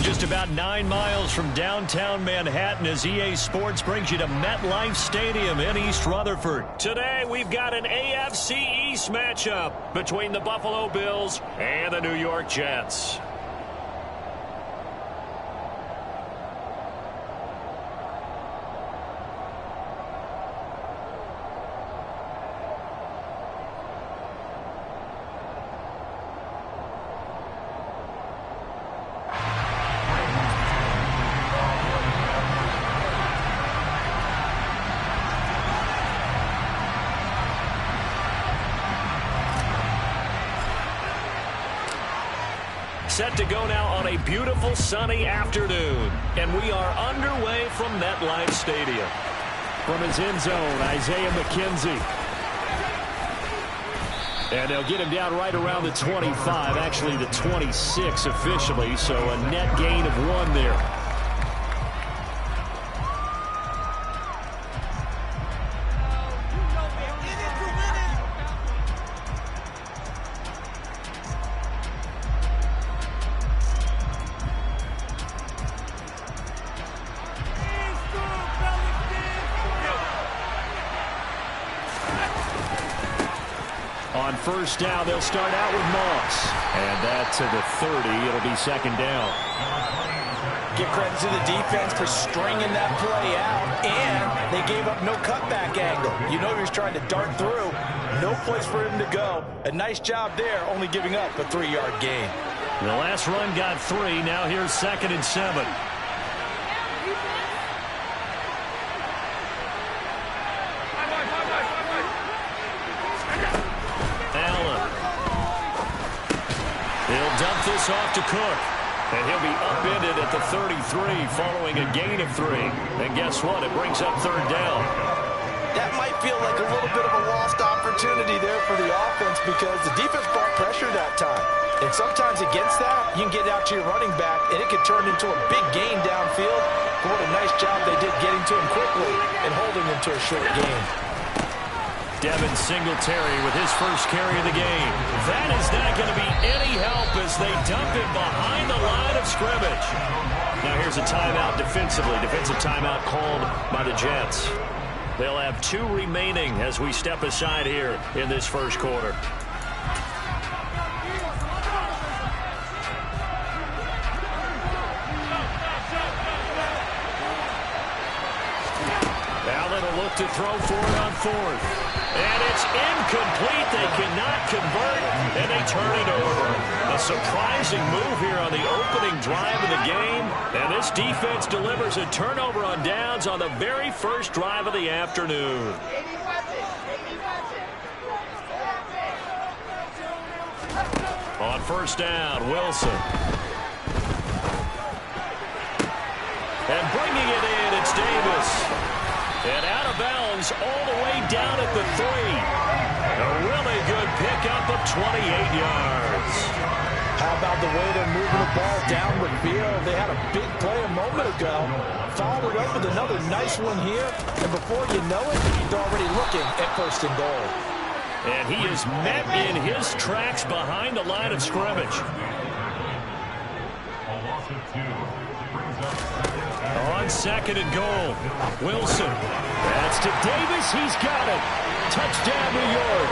just about 9 miles from downtown Manhattan as EA Sports brings you to MetLife Stadium in East Rutherford. Today, we've got an AFC East matchup between the Buffalo Bills and the New York Jets. Set to go now on a beautiful sunny afternoon. And we are underway from MetLife Stadium. From his end zone, Isaiah McKenzie. And they'll get him down right around the 25, actually the 26 officially, so a net gain of 1 there. On first down, they'll start out with Moss. And that to the 30. It'll be second down. Give credit to the defense for stringing that play out. And they gave up no cutback angle. You know he was trying to dart through. No place for him to go. A nice job there, only giving up a 3-yard gain. The last run got 3. Now here's 2nd and 7. Dump this off to Cook. And he'll be upended at the 33 following a gain of 3. And guess what? It brings up 3rd down. That might feel like a little bit of a lost opportunity there for the offense because the defense brought pressure that time. And sometimes against that, you can get out to your running back, and it could turn into a big gain downfield. But what a nice job they did getting to him quickly and holding him to a short gain. Devin Singletary with his first carry of the game. That is not going to be any help as they dump him behind the line of scrimmage. Now here's a timeout defensively. Defensive timeout called by the Jets. They'll have 2 remaining as we step aside here in this first quarter. Allen will look to throw for it on 4th. And it's incomplete. They cannot convert, and they turn it over. A surprising move here on the opening drive of the game. And this defense delivers a turnover on downs on the very first drive of the afternoon. On first down, Wilson. And bringing it in, it's Davis. And out of bounds all the way down at the 3. A really good pickup of 28 yards. How about the way they're moving the ball down the field? They had a big play a moment ago. Followed up with another nice one here. And before you know it, they're already looking at 1st and goal. And he is met in his tracks behind the line of scrimmage. On 2nd and goal, Wilson. That's to Davis. He's got it. Touchdown, New York.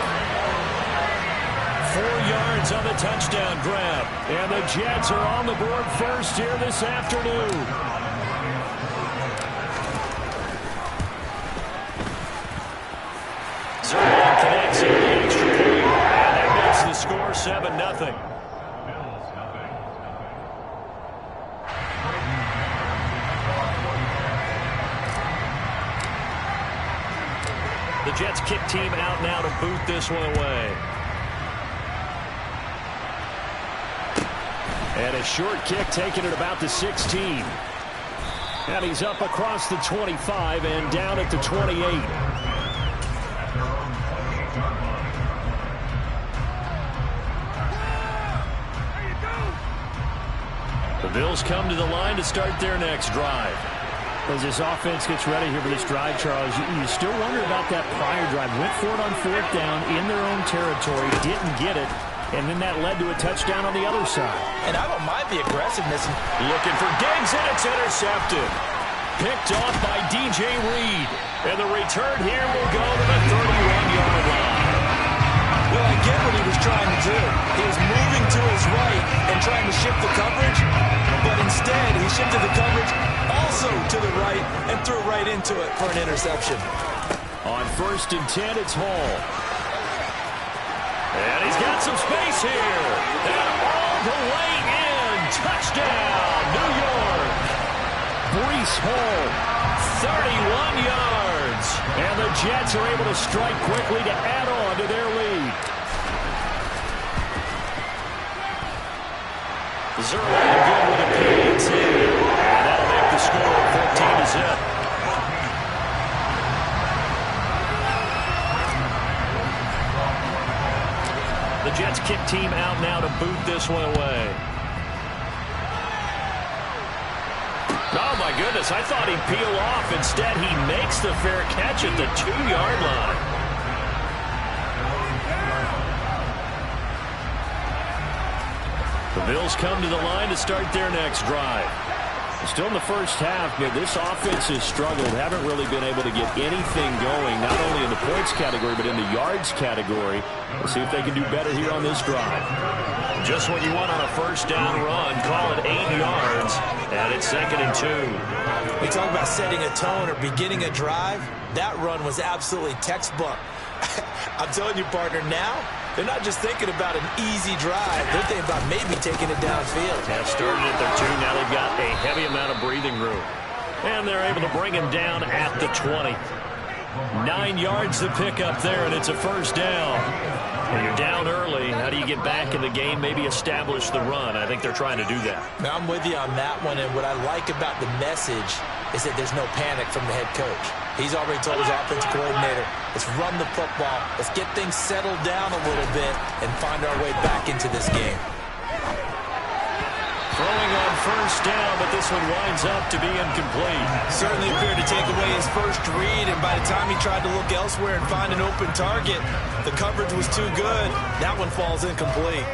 4 yards on the touchdown grab. And the Jets are on the board first here this afternoon. Zerline connects in the extra point. And that makes the score 7-0. The Jets kick team out now to boot this one away. And a short kick taken at about the 16. And he's up across the 25 and down at the 28. The Bills come to the line to start their next drive. As this offense gets ready here for this drive, Charles, you still wonder about that prior drive. Went for it on 4th down in their own territory, didn't get it. And then that led to a touchdown on the other side. And I don't mind the aggressiveness. Looking for Diggs, and it's intercepted. Picked off by DJ Reed. And the return here will go to the 31-yard line. Well, I get what he was trying to do. He was moving to his right and trying to shift the coverage. But instead, he shifted the coverage also to the right and threw right into it for an interception. On 1st and 10, it's Hall. And he's got some space here. And all the way in. Touchdown, New York. Breece Hall, 31 yards. And the Jets are able to strike quickly to add on to their lead. Zerline good with a PAT. And that'll make the score 14-0. The Jets kick team out now to boot this one away. Oh, my goodness. I thought he'd peel off. Instead, he makes the fair catch at the 2-yard line. The Bills come to the line to start their next drive. Still in the first half, man, this offense has struggled. Haven't really been able to get anything going, not only in the points category, but in the yards category. We'll see if they can do better here on this drive. Just what you want on a first down run. Call it 8 yards, and it's 2nd and 2. We talk about setting a tone or beginning a drive. That run was absolutely textbook. I'm telling you, partner, now they're not just thinking about an easy drive. They're thinking about maybe taking it downfield. They started at their 2. Now they've got a heavy amount of breathing room. And they're able to bring him down at the 20. 9 yards to pick up there, and it's a first down. And you're down early. How do you get back in the game, maybe establish the run? I think they're trying to do that. Now, I'm with you on that one, and what I like about the message is that there's no panic from the head coach. He's already told his offensive coordinator, let's run the football, let's get things settled down a little bit and find our way back into this game. Throwing on first down, but this one winds up to be incomplete. Certainly appeared to take away his first read, and by the time he tried to look elsewhere and find an open target, the coverage was too good. That one falls incomplete.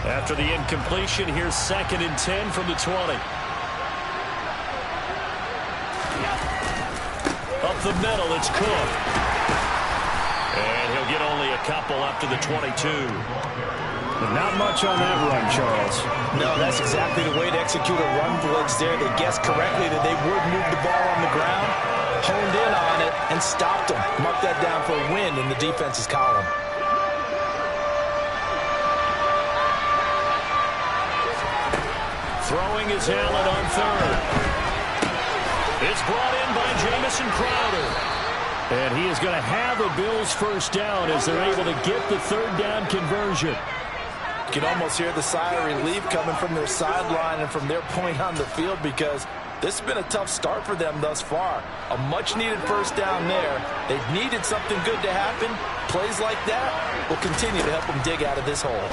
After the incompletion, here's 2nd and 10 from the 20. Up the middle, it's Cook. And he'll get only a couple up to the 22. But not much on that run, Charles. No, that's exactly the way to execute a run blitz there. They guessed correctly that they would move the ball on the ground, honed in on it, and stopped them. Mark that down for a win in the defense's column. Throwing is Allen on 3rd. It's brought in by Jamison Crowder. And he is going to have a Bills first down as they're able to get the 3rd down conversion. You can almost hear the sigh of relief coming from their sideline and from their point on the field because this has been a tough start for them thus far. A much-needed first down there. They've needed something good to happen. Plays like that will continue to help them dig out of this hole.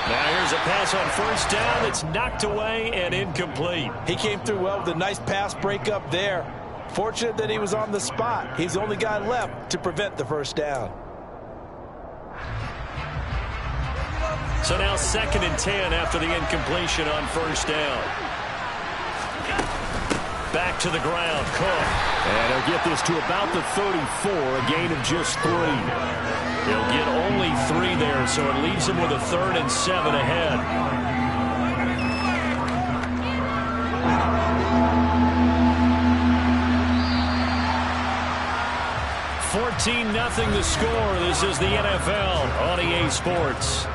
Now here's a pass on first down. It's knocked away and incomplete. He came through well with a nice pass breakup there. Fortunate that he was on the spot. He's the only guy left to prevent the first down. So now 2nd and 10 after the incompletion on first down. Back to the ground, Cook. And he'll get this to about the 34, a gain of just 3. He'll get only 3 there, so it leaves him with a 3rd and 7 ahead. $14-0 the score. This is the NFL on EA Sports.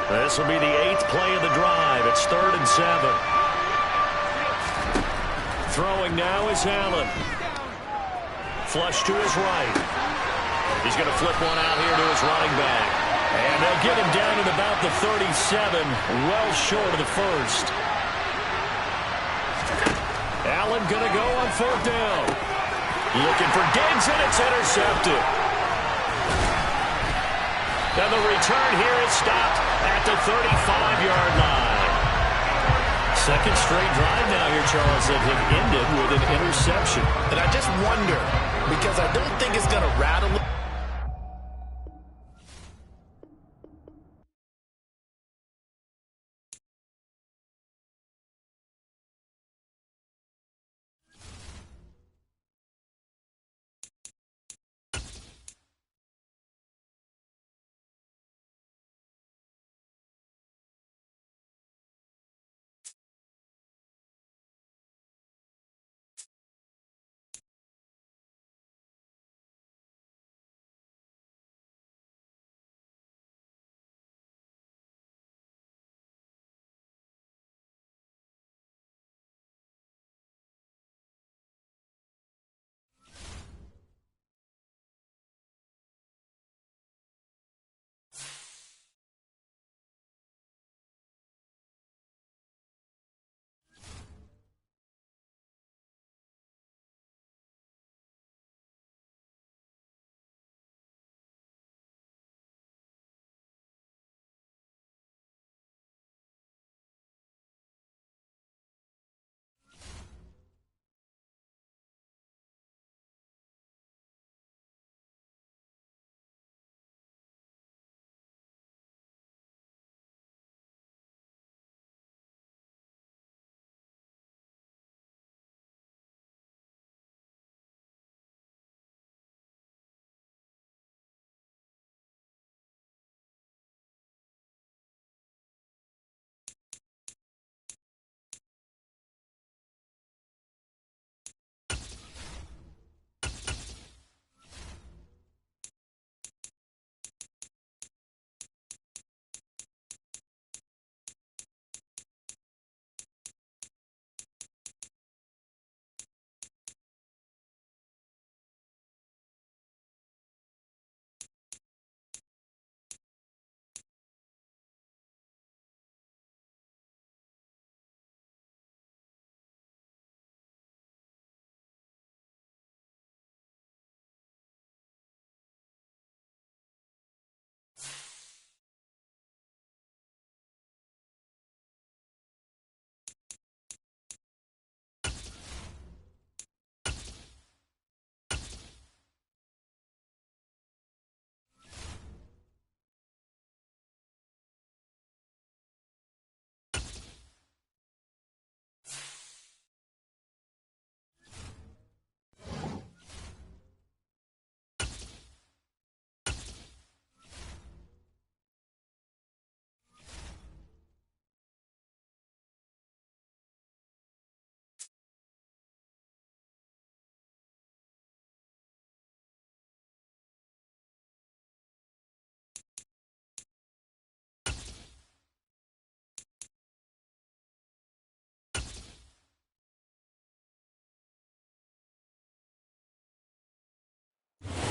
This will be the 8th play of the drive. It's 3rd and 7. Throwing now is Allen. Flush to his right. He's going to flip one out here to his running back. And they'll get him down at about the 37, well short of the first. Allen going to go on 4th down. Looking for Diggs, and it's intercepted. And the return here is stopped at the 35-yard line. Second straight drive now here, Charles, that have ended with an interception. And I just wonder, because I don't think it's going to rattle.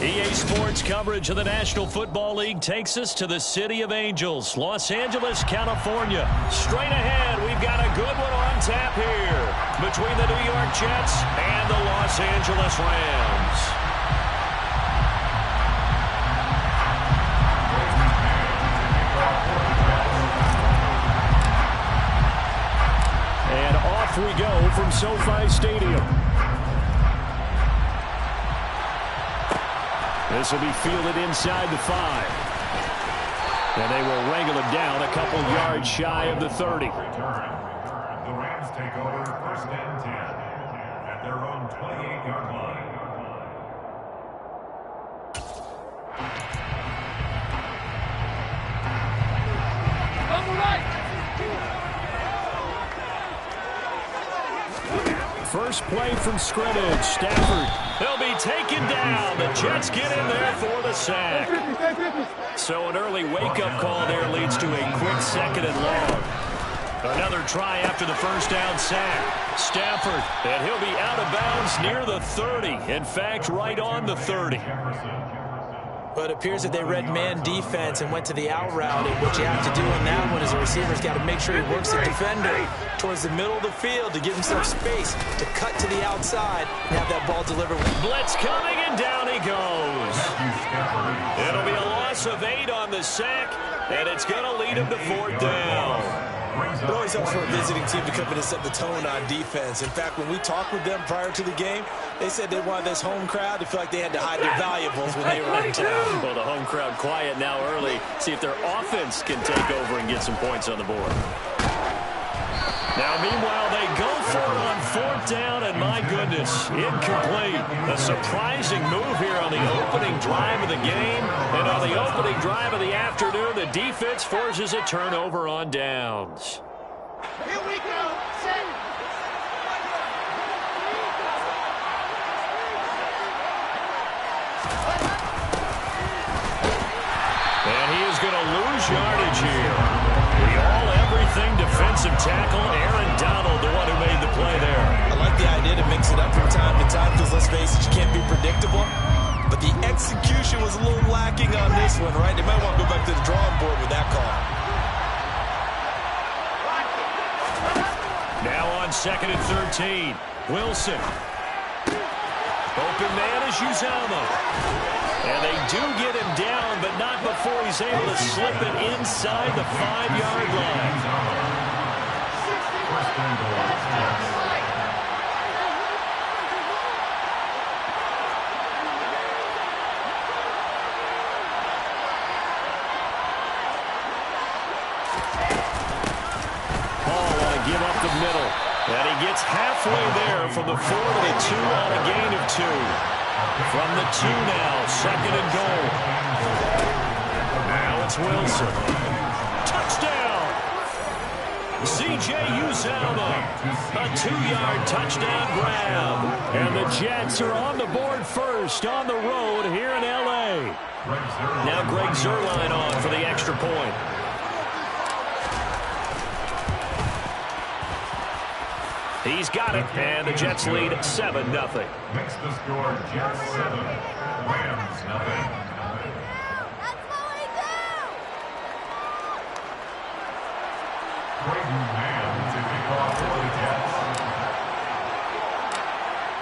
EA Sports coverage of the National Football League takes us to the City of Angels, Los Angeles, California. Straight ahead, we've got a good one on tap here between the New York Jets and the Los Angeles Rams. And off we go from SoFi Stadium. This will be fielded inside the 5. And they will wrangle him down a couple yards shy of the 30. The Rams take over first and 10 at their own 28-yard line. On the right. First play from scrimmage, Stafford. He'll be taken down. The Jets get in there for the sack. So an early wake-up call there leads to a quick second and long. Another try after the first down sack. Stafford, and he'll be out of bounds near the 30. In fact, right on the 30. But it appears that they read man defense and went to the out route. And what you have to do on that one is the receiver's got to make sure he works the defender towards the middle of the field to give himself space to cut to the outside and have that ball delivered. Blitz coming, and down he goes. It'll be a loss loss of 8 on the sack, and it's going to lead him to 4th down. It always helps for a visiting team to come in and set the tone on defense. In fact, when we talked with them prior to the game, they said they wanted this home crowd to feel like they had to hide their valuables when they were in town. Well, the home crowd quiet now early. See if their offense can take over and get some points on the board. Now, meanwhile, they go for it on 4th down, and my goodness, incomplete. A surprising move here on the opening drive of the game. And on the opening drive of the afternoon, the defense forces a turnover on downs. Here we go. Set. And he is going to lose yardage here. Everything defensive tackle, Aaron Donald, the one who made the play there. I like the idea to mix it up from time to time because, let's face it, you can't be predictable. But the execution was a little lacking on this one, right? They might want to go back to the drawing board with that call. Now on 2nd and 13, Wilson. Open man is Uzama. And they do get him down, but not before he's able to slip it inside the 5-yard line. Paul want to give up the middle. And he gets halfway there from the 4 to the 2 on a gain of 2. From the 2 now, 2nd and goal. Now it's Wilson. Touchdown! C.J. Uzama. A 2-yard touchdown grab. And the Jets are on the board first on the road here in L.A. Now Greg Zuerlein on for the extra point. He's got it, and the Jets lead 7-0. Makes the score Jets 7, Rams 0. That's what we do. Braden Mann to kick off for the Jets.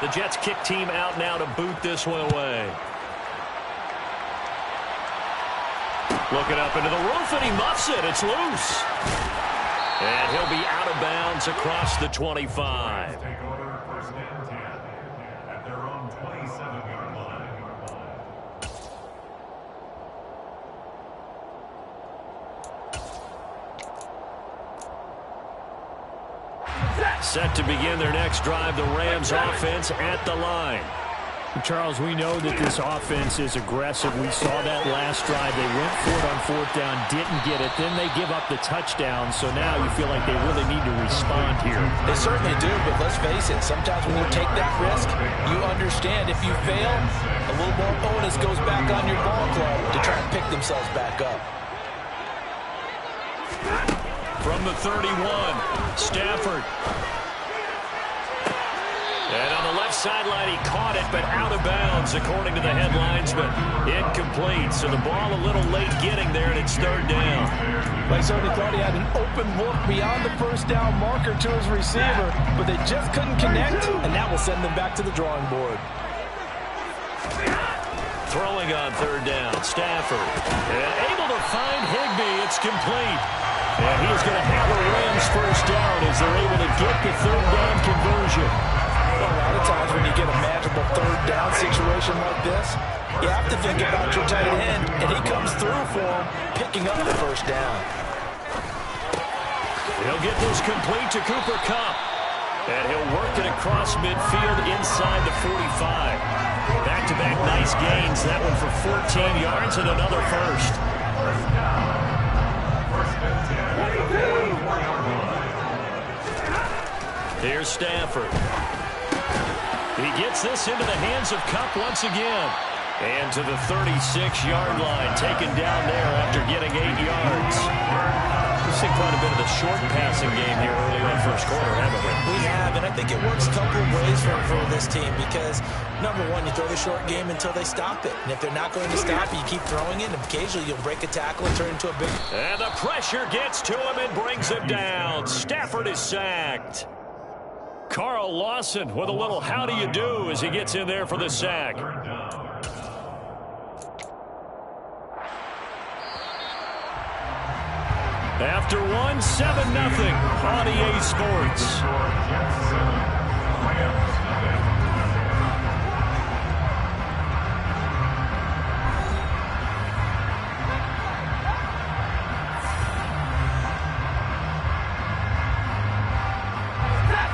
The Jets kick team out now to boot this one away. Looking up into the roof, and he muffs it. It's loose. And he'll be out of bounds across the 25. Take over 1st and 10 at their own 27-yard line. Set to begin their next drive, the Rams offense at the line. Charles, we know that this offense is aggressive. We saw that last drive. They went for it on 4th down, didn't get it. Then they give up the touchdown, so now you feel like they really need to respond here. They certainly do, but let's face it, sometimes when you take that risk, you understand if you fail, a little more onus goes back on your ball club to try and pick themselves back up. From the 31, Stafford. And on the left sideline, he caught it, but out of bounds, according to the headlines, but incomplete. So the ball a little late getting there, and it's 3rd down. I certainly thought he had an open look beyond the 1st down marker to his receiver, but they just couldn't connect, and that will send them back to the drawing board. Throwing on 3rd down, Stafford. And able to find Higbee. It's complete. And he's going to have a Rams 1st down as they're able to get the 3rd down conversion. A lot of times when you get a manageable 3rd down situation like this, you have to think about your tight end, and he comes through for him, picking up the 1st down. He'll get this complete to Cooper Kupp. And he'll work it across midfield inside the 45. Back-to-back nice gains. That one for 14 yards and another 1st. Here's Stafford. He gets this into the hands of Kupp once again. And to the 36-yard line, taken down there after getting 8 yards. We've seen quite a bit of the short passing game here early in the 1st quarter, haven't we? We have, and I think it works a couple of ways for this team because, number one, you throw the short game until they stop it. And if they're not going to stop it, you keep throwing it, and occasionally you'll break a tackle and turn it into a big... And the pressure gets to him and brings him down. Stafford is sacked. Carl Lawson with a little how do you do as he gets in there for the sack. After one, 7-0 on EA Sports.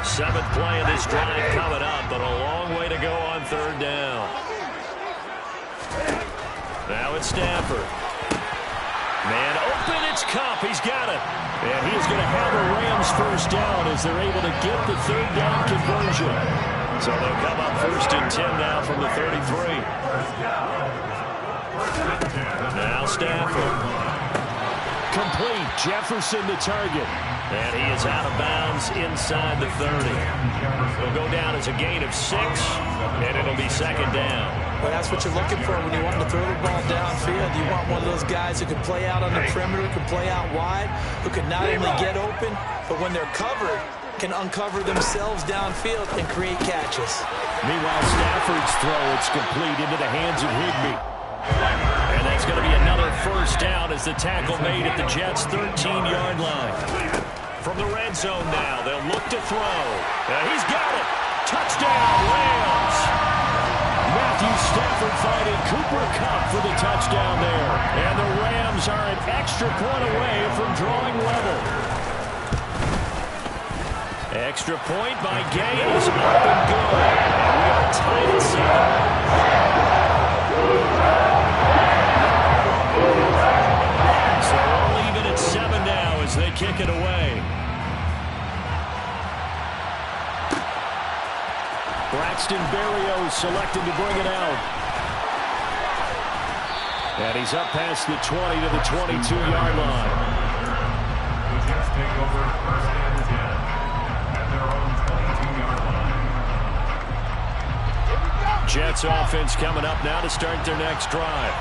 Seventh play of this drive coming up, but a long way to go on third down. Now it's Stafford. Man open, it's Cup. He's got it. And he is going to have a Rams first down as they're able to get the third down conversion. So they'll come up 1st and 10 now from the 33. Now Stafford. Complete. Jefferson the target. And he is out of bounds inside the 30. He'll go down as a gain of 6, and it'll be 2nd down. Well, that's what you're looking for when you want to throw the ball downfield. You want one of those guys who can play out on the perimeter, can play out wide, who can not only get open, but when they're covered, can uncover themselves downfield and create catches. Meanwhile, Stafford's throw, it's complete into the hands of Higbee. And that's going to be another first down as the tackle made at the Jets' 13-yard line. From the red zone now, they'll look to throw. He's got it. Touchdown, Rams. Matthew Stafford finding Cooper Kupp for the touchdown there. And the Rams are an extra point away from drawing level. Extra point by Gay is up and good. And we are tied at 7. So we'll leave it at 7 now as they kick it away. Braxton Berrios selected to bring it out. And he's up past the 20 to the 22-yard line. The Jets take over 1st and 10 at their own 22-yard line. Jets offense coming up now to start their next drive.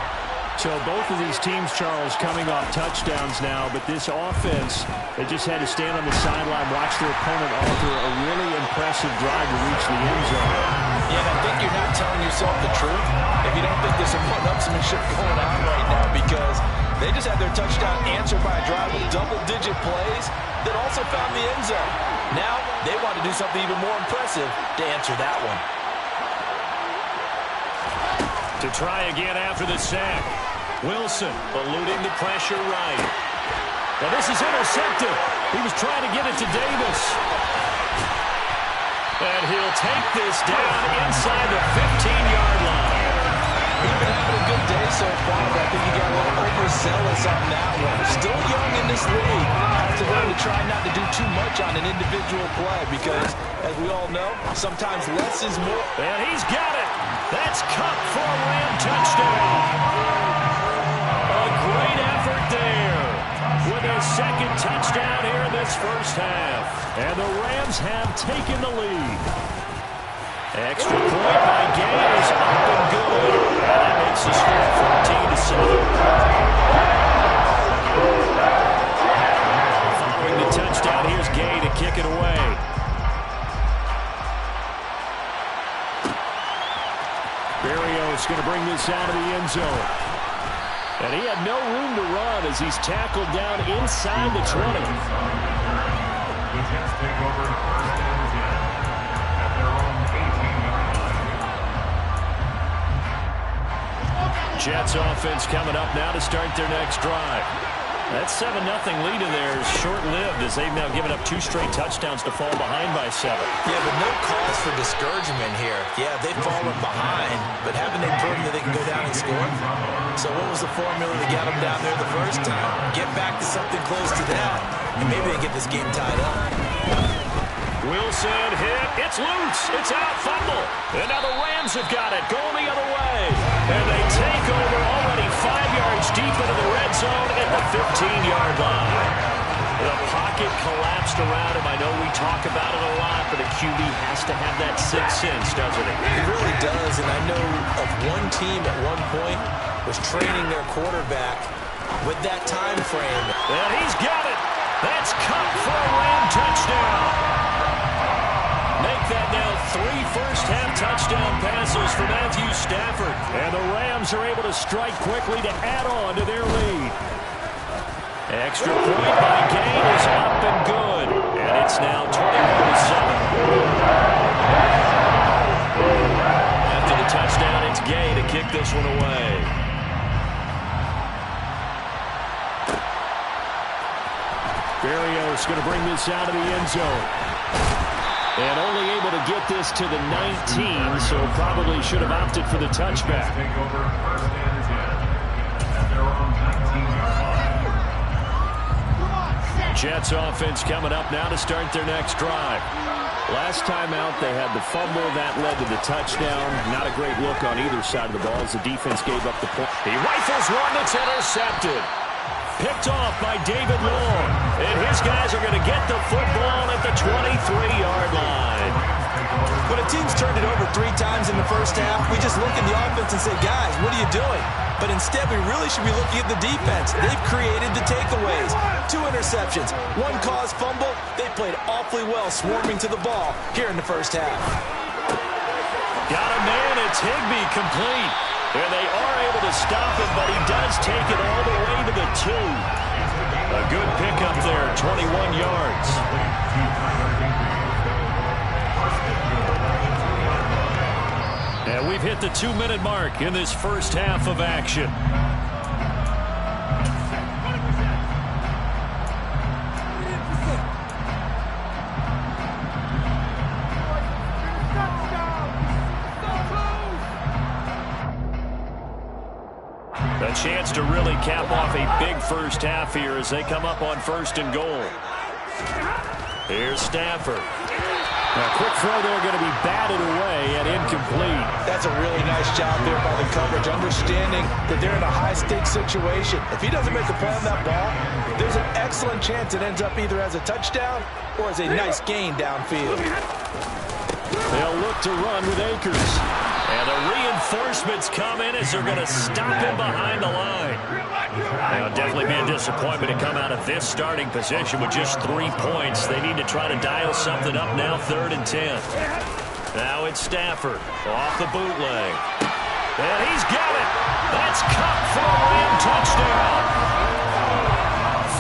So both of these teams, Charles, coming off touchdowns now, but this offense, they just had to stand on the sideline, watch their opponent author a really impressive drive to reach the end zone. Yeah, and I think you're not telling yourself the truth if you don't think there's some one-upsmanship going on right now, because they just had their touchdown answered by a drive with double-digit plays that also found the end zone. Now they want to do something even more impressive to answer that one. To try again after the sack. Wilson eluding the pressure right. Now this is intercepted. He was trying to get it to Davis. And he'll take this down inside the 15-yard line. He's been having a good day so far, but I think he got a little overzealous on that one. Still young in this league. Has to learn to try not to do too much on an individual play because, as we all know, sometimes less is more. And he's got it. That's Kupp for a Ram touchdown. A great effort there with their 2nd touchdown here in this first half. And the Rams have taken the lead. Extra point by Gay is up and good. And that makes the score 14-7. Following the touchdown, here's Gay to kick it away. Berrios going to bring this out of the end zone. And he had no room to run as he's tackled down inside the 20. The Jets take over 1st and 10 at their own 18-yard line. Jets offense coming up now to start their next drive. That 7-0 lead of theirs short-lived as they've now given up 2 straight touchdowns to fall behind by 7. Yeah, but no cause for discouragement here. Yeah, they've fallen behind, but haven't they proven that they can go down and score? So what was the formula that got them down there the first time? Get back to something close to that, and maybe they get this game tied up. Wilson hit. It's loose. It's out. Fumble. And now the Rams have got it. Going the other way. And they take over already 5 yards deep into the red zone at the 15-yard line. The pocket collapsed around him. I know we talk about it a lot, but a QB has to have that 6th sense, doesn't it? It really does, and I know of one team at one point was training their quarterback with that time frame. And he's got it. That's Kupp for a Ram touchdown. Make that now 3 first-half touchdown passes for Matthew Stafford. And the Rams are able to strike quickly to add on to their lead. Extra point by Gay is up and good. And it's now 21-7. After the touchdown, it's Gay to kick this one away. Berrios going to bring this out of the end zone. And only able to get this to the 19, so probably should have opted for the touchback. Take over first and 10 at their own 19-yard line. Jets offense coming up now to start their next drive. Last time out, they had the fumble that led to the touchdown. Not a great look on either side of the ball as the defense gave up the point. He rifles one that's intercepted. Picked off by David Long. And his guys are going to get the football at the 23-yard line. When a team's turned it over 3 times in the first half, we just look at the offense and say, guys, what are you doing? But instead, we really should be looking at the defense. They've created the takeaways. 2 interceptions, 1 caused fumble. They played awfully well swarming to the ball here in the first half. Got a man, it's Higbee complete. And they are able to stop him, but he does take it all the way to the 2. A good pickup there, 21 yards. And we've hit the 2-minute mark in this first half of action. A chance to really cap off a big first half here as they come up on 1st and goal. Here's Stafford. A quick throw there going to be batted away and incomplete. That's a really nice job there by the coverage, understanding that they're in a high-stakes situation. If he doesn't make a play on that ball, there's an excellent chance it ends up either as a touchdown or as a nice gain downfield. They'll look to run with Akers. And the reinforcements come in as they're going to stop him behind the line. Now, definitely be a disappointment to come out of this starting position with just 3 points. They need to try to dial something up now, 3rd and 10. Now it's Stafford off the bootleg. And he's got it. That's Cup for a Ram touchdown.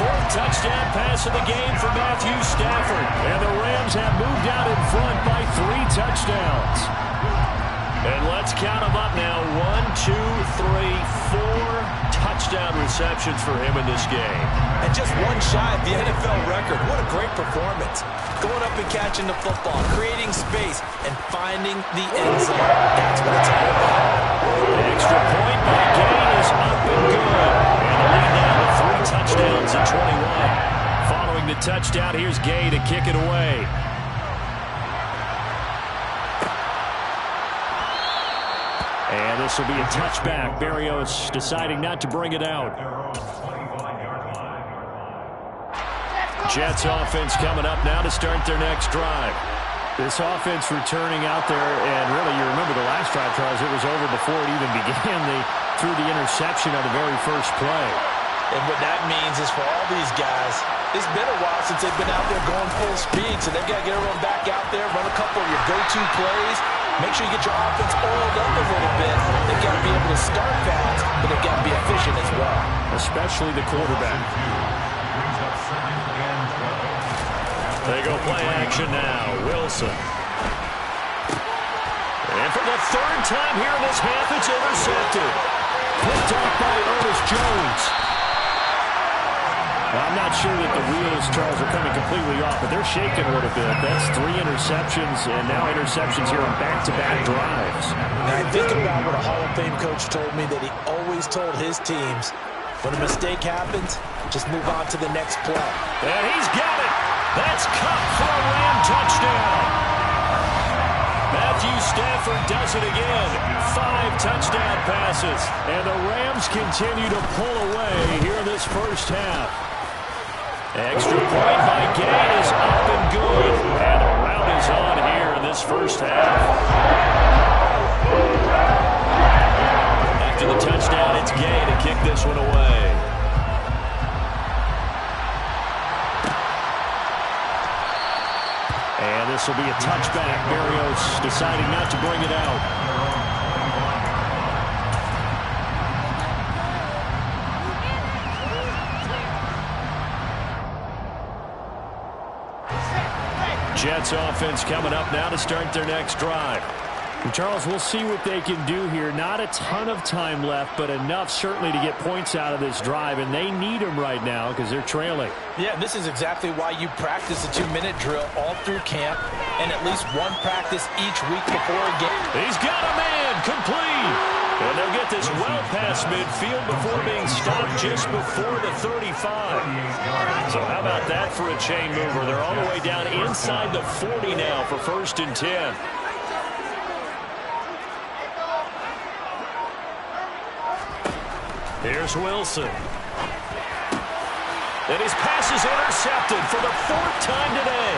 4th touchdown pass of the game for Matthew Stafford. And the Rams have moved out in front by 3 touchdowns. And let's count them up now. 1, 2, 3, 4 touchdown receptions for him in this game. And just 1 shy of the NFL record. What a great performance. Going up and catching the football, creating space, and finding the end zone. That's what it's all about. The extra point by Gay is up and good. And the lead now with 3 touchdowns at 21. Following the touchdown, here's Gay to kick it away. And this will be a touchback. Berrios deciding not to bring it out. Jets offense coming up now to start their next drive. This offense returning out there, and really, you remember the last drive, Charles, it was over before it even began. They threw the interception on the very first play. And what that means is for all these guys, it's been a while since they've been out there going full speed, so they've got to get everyone back out there, run a couple of your go-to plays. Make sure you get your offense oiled up a little bit. They've got to be able to start fast, but they've got to be efficient as well. Especially the quarterback. They go play action now. Wilson. And for the 3rd time here in this half, it's intercepted. Picked off by Ernest Jones. Well, I'm not sure that the wheels, Charles, are coming completely off, but they're shaking a little bit. That's 3 interceptions, and now interceptions here on back-to-back drives. Now, I think about what a Hall of Fame coach told me that he always told his teams, when a mistake happens, just move on to the next play. And he's got it. That's Cup for a Ram touchdown. Matthew Stafford does it again. 5 touchdown passes. And the Rams continue to pull away here in this first half. Extra point by Gay is up and good. And a rout is on here in this first half. After the touchdown, it's Gay to kick this one away. And this will be a touchback. Berrios deciding not to bring it out. Jets offense coming up now to start their next drive. And Charles, we'll see what they can do here. Not a ton of time left, but enough certainly to get points out of this drive, and they need them right now because they're trailing. Yeah, this is exactly why you practice a 2-minute drill all through camp and at least one practice each week before a game. He's got a man, complete. And they'll get this well past midfield before being stopped just before the 35. So how about that for a chain mover? They're all the way down inside the 40 now for 1st and 10. Here's Wilson. And his pass is intercepted for the 4th time today.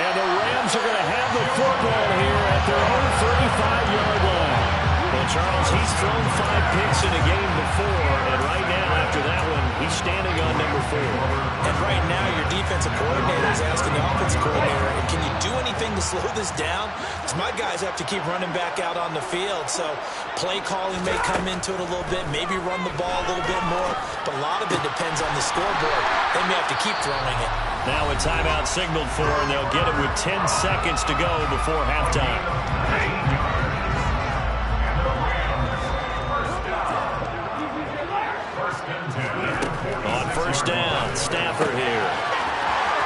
And the Rams are going to have the football here at their own 35-yard line. Well, Charles, he's thrown 5 picks in a game before, and right now, after that one, he's standing on number 4. And right now, your defensive coordinator is asking the offensive coordinator, can you do anything to slow this down? Because my guys have to keep running back out on the field, so play calling may come into it a little bit, maybe run the ball a little bit more, but a lot of it depends on the scoreboard. They may have to keep throwing it. Now a timeout signaled for, and they'll get it with 10 seconds to go before halftime. On 1st down, Stafford here.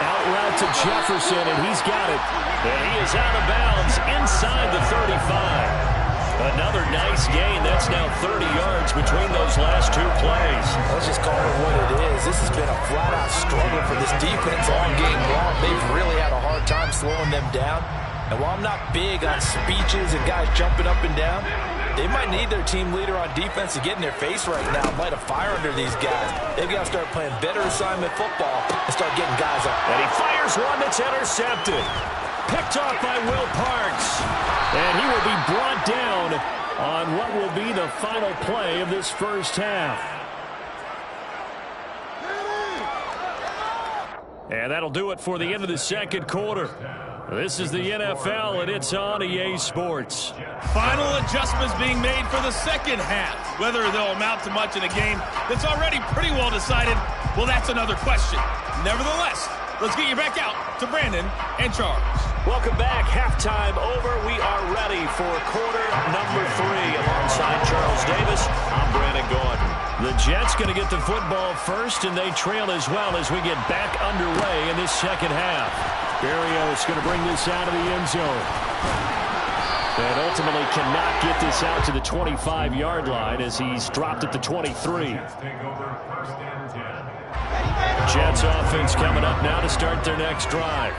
Out route to Jefferson, and he's got it. And he is out of bounds inside the 35. Another nice gain. That's now 30 yards between those last 2 plays. Let's just call it what it is. This has been a flat-out struggle for this defense all game long. They've really had a hard time slowing them down. And while I'm not big on speeches and guys jumping up and down, they might need their team leader on defense to get in their face right now and light a fire under these guys. They've got to start playing better assignment football and start getting guys up. And he fires one that's intercepted. Picked off by Will Parks. And he will be brought down on what will be the final play of this first half. And that'll do it for the end of the second quarter. This is the NFL, and it's on EA Sports. Final adjustments being made for the second half. Whether they'll amount to much in a game that's already pretty well decided, well, that's another question. Nevertheless, let's get you back out to Brandon and Charles. Welcome back. Halftime over. We are ready for quarter number 3. Alongside Charles Davis, I'm Brandon Gordon. The Jets going to get the football first, and they trail as well as we get back underway in this second half. Berrios going to bring this out of the end zone. And ultimately cannot get this out to the 25-yard line as he's dropped at the 23. Jets offense coming up now to start their next drive.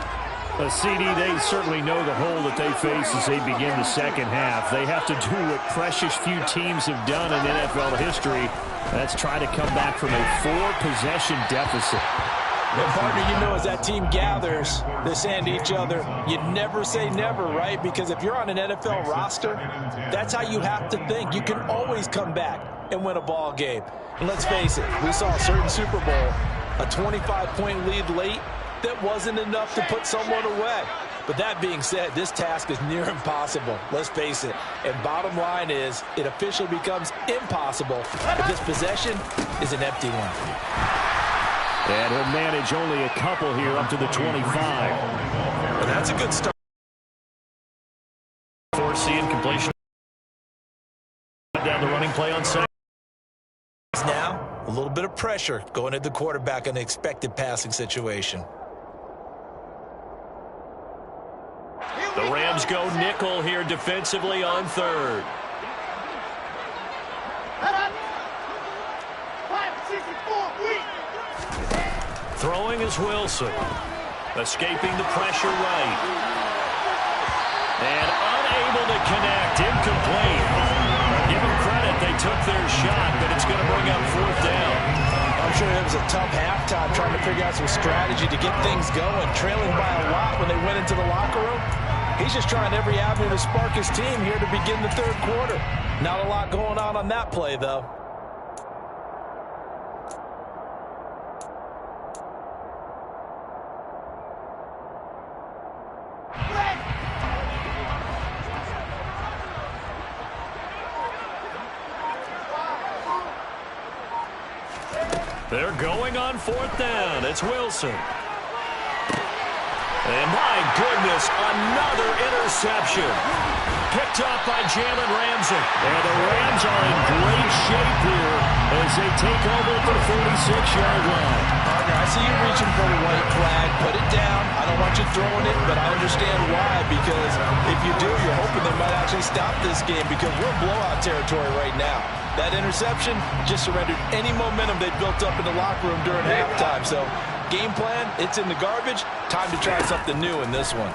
CD, they certainly know the hole that they face as they begin the second half. They have to do what precious few teams have done in NFL history. That's try to come back from a 4-possession deficit. And partner, you know, as that team gathers, they're saying to each other, you never say never, right? Because if you're on an NFL roster, that's how you have to think. You can always come back and win a ball game. And let's face it, we saw a certain Super Bowl, a 25-point lead late, that wasn't enough to put someone away. But that being said, this task is near impossible. Let's face it. And bottom line is, it officially becomes impossible if this possession is an empty one. And he'll manage only a couple here up to the 25. And that's a good start. Foreseeing completion. Down the running play on second. Now, a little bit of pressure going at the quarterback in the expected passing situation. The Rams go nickel here defensively on 3rd. Throwing is Wilson. Escaping the pressure right. And unable to connect. Incomplete. Give them credit. They took their shot, but it's going to bring up 4th down. I'm sure it was a tough halftime trying to figure out some strategy to get things going. Trailing by a lot when they went into the locker room. He's just trying every avenue to spark his team here to begin the 3rd quarter. Not a lot going on that play, though. They're going on 4th down. It's Wilson. And my goodness, another interception. Picked up by Jalen Ramsey. And the Rams are in great shape here as they take over at the 46-yard line. Partner, I see you reaching for the white flag. Put it down. I don't want you throwing it, but I understand why. Because if you do, you're hoping they might actually stop this game because we're in blowout territory right now. That interception just surrendered any momentum they built up in the locker room during halftime. So, game plan, it's in the garbage. Time to try something new in this one.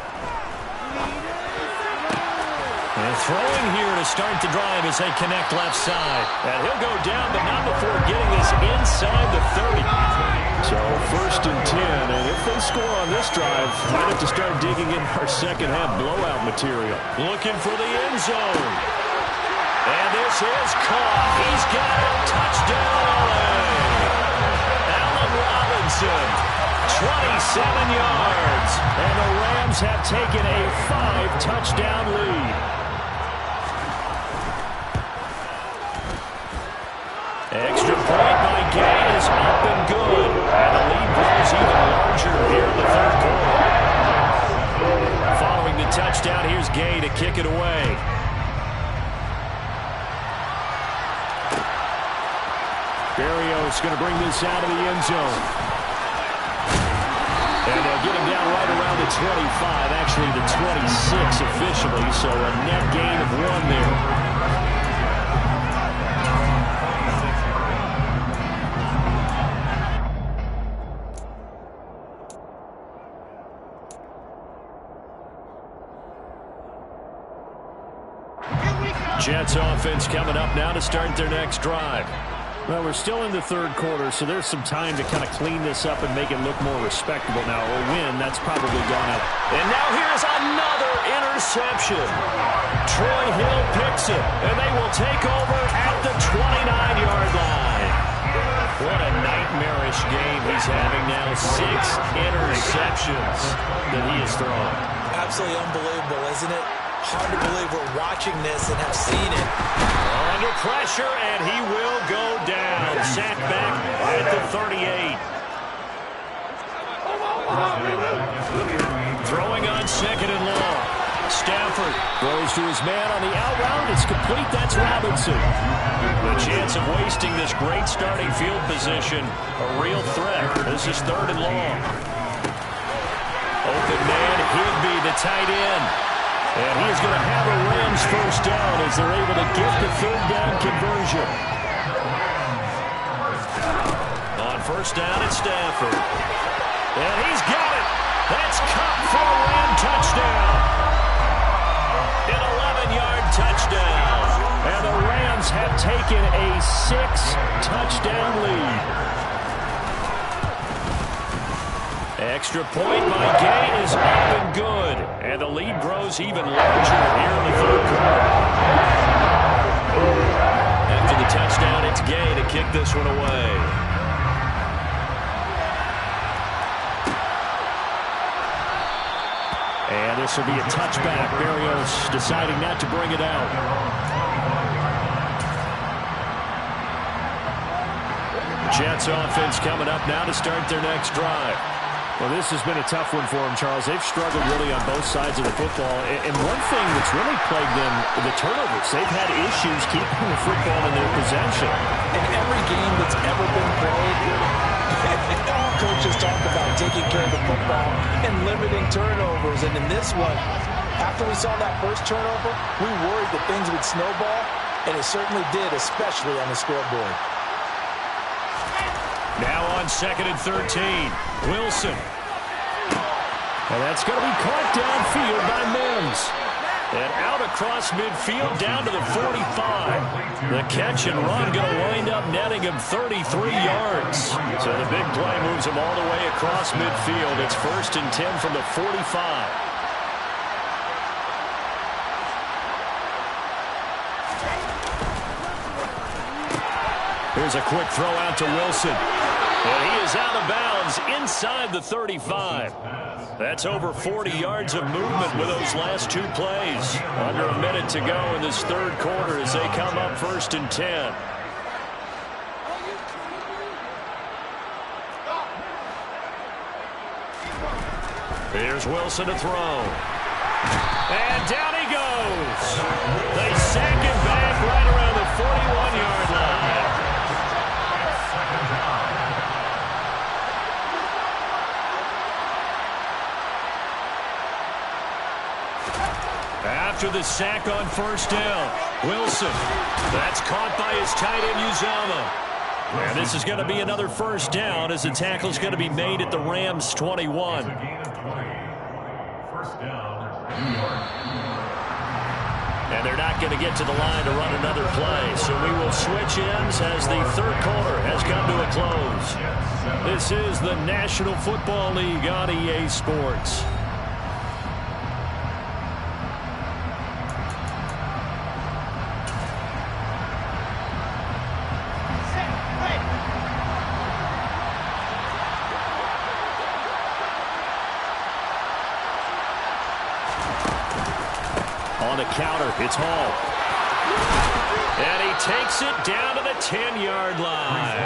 And throwing here to start the drive as they connect left side. And he'll go down, but not before getting this inside the 30. So 1st and 10, and if they score on this drive, might have to start digging in our second half blowout material. Looking for the end zone. And this is caught. He's got a touchdown, LA. Allen Robinson, 27 yards. And the Rams have taken a 5-touchdown lead. Extra point by Gay is up and good. And the lead grows even larger here in the third quarter. Following the touchdown, here's Gay to kick it away. Berrios going to bring this out of the end zone. And they'll get him down right around the 25, actually the 26 officially, so a net gain of 1 there. Jets offense coming up now to start their next drive. Well, we're still in the third quarter, so there's some time to kind of clean this up and make it look more respectable now. A win, that's probably gone up. And now here's another interception. Troy Hill picks it, and they will take over at the 29-yard line. What a nightmarish game he's having now. 6 interceptions that he has thrown. Absolutely unbelievable, isn't it? Hard to believe we're watching this and have seen it. Under pressure, and he will go down. Sacked back at the 38. Throwing on 2nd and long. Stafford throws to his man on the out route. It's complete. That's Robinson. The chance of wasting this great starting field position, a real threat. This is 3rd and long. Open man, Higbee, the tight end. And he is going to have a Rams first down as they're able to get the 3rd down conversion. On 1st down, it's Stafford. And he's got it. That's caught for a Ram touchdown. An 11-yard touchdown. And the Rams have taken a 6-touchdown lead. Extra point by Gay is up and good. And the lead grows even larger here in the third quarter. After the touchdown, it's Gay to kick this one away. And this will be a touchback. Berrios deciding not to bring it out. Jets offense coming up now to start their next drive. Well, this has been a tough one for them, Charles. They've struggled really on both sides of the football. And one thing that's really plagued them, the turnovers. They've had issues keeping the football in their possession. In every game that's ever been played, all coaches talk about taking care of the football and limiting turnovers. And in this one, after we saw that first turnover, we worried that things would snowball, and it certainly did, especially on the scoreboard. Now on 2nd and 13, Wilson. And that's going to be caught downfield by Mims. And out across midfield down to the 45. The catch and run going to wind up netting him 33 yards. So the big play moves him all the way across midfield. It's 1st and 10 from the 45. Here's a quick throw out to Wilson. And he is out of bounds inside the 35. That's over 40 yards of movement with those last 2 plays. Under a minute to go in this third quarter as they come up 1st and 10. Here's Wilson to throw. And down he goes. They sack him back right around the 41-yard line. After the sack on first down, Wilson. That's caught by his tight end, Uzomah. And this is going to be another first down as the tackle is going to be made at the Rams' 21. First down, New York. And they're not going to get to the line to run another play. So we will switch ends as the third quarter has come to a close. This is the National Football League on EA Sports. On the counter, it's Hall. And he takes it down to the 10-yard line.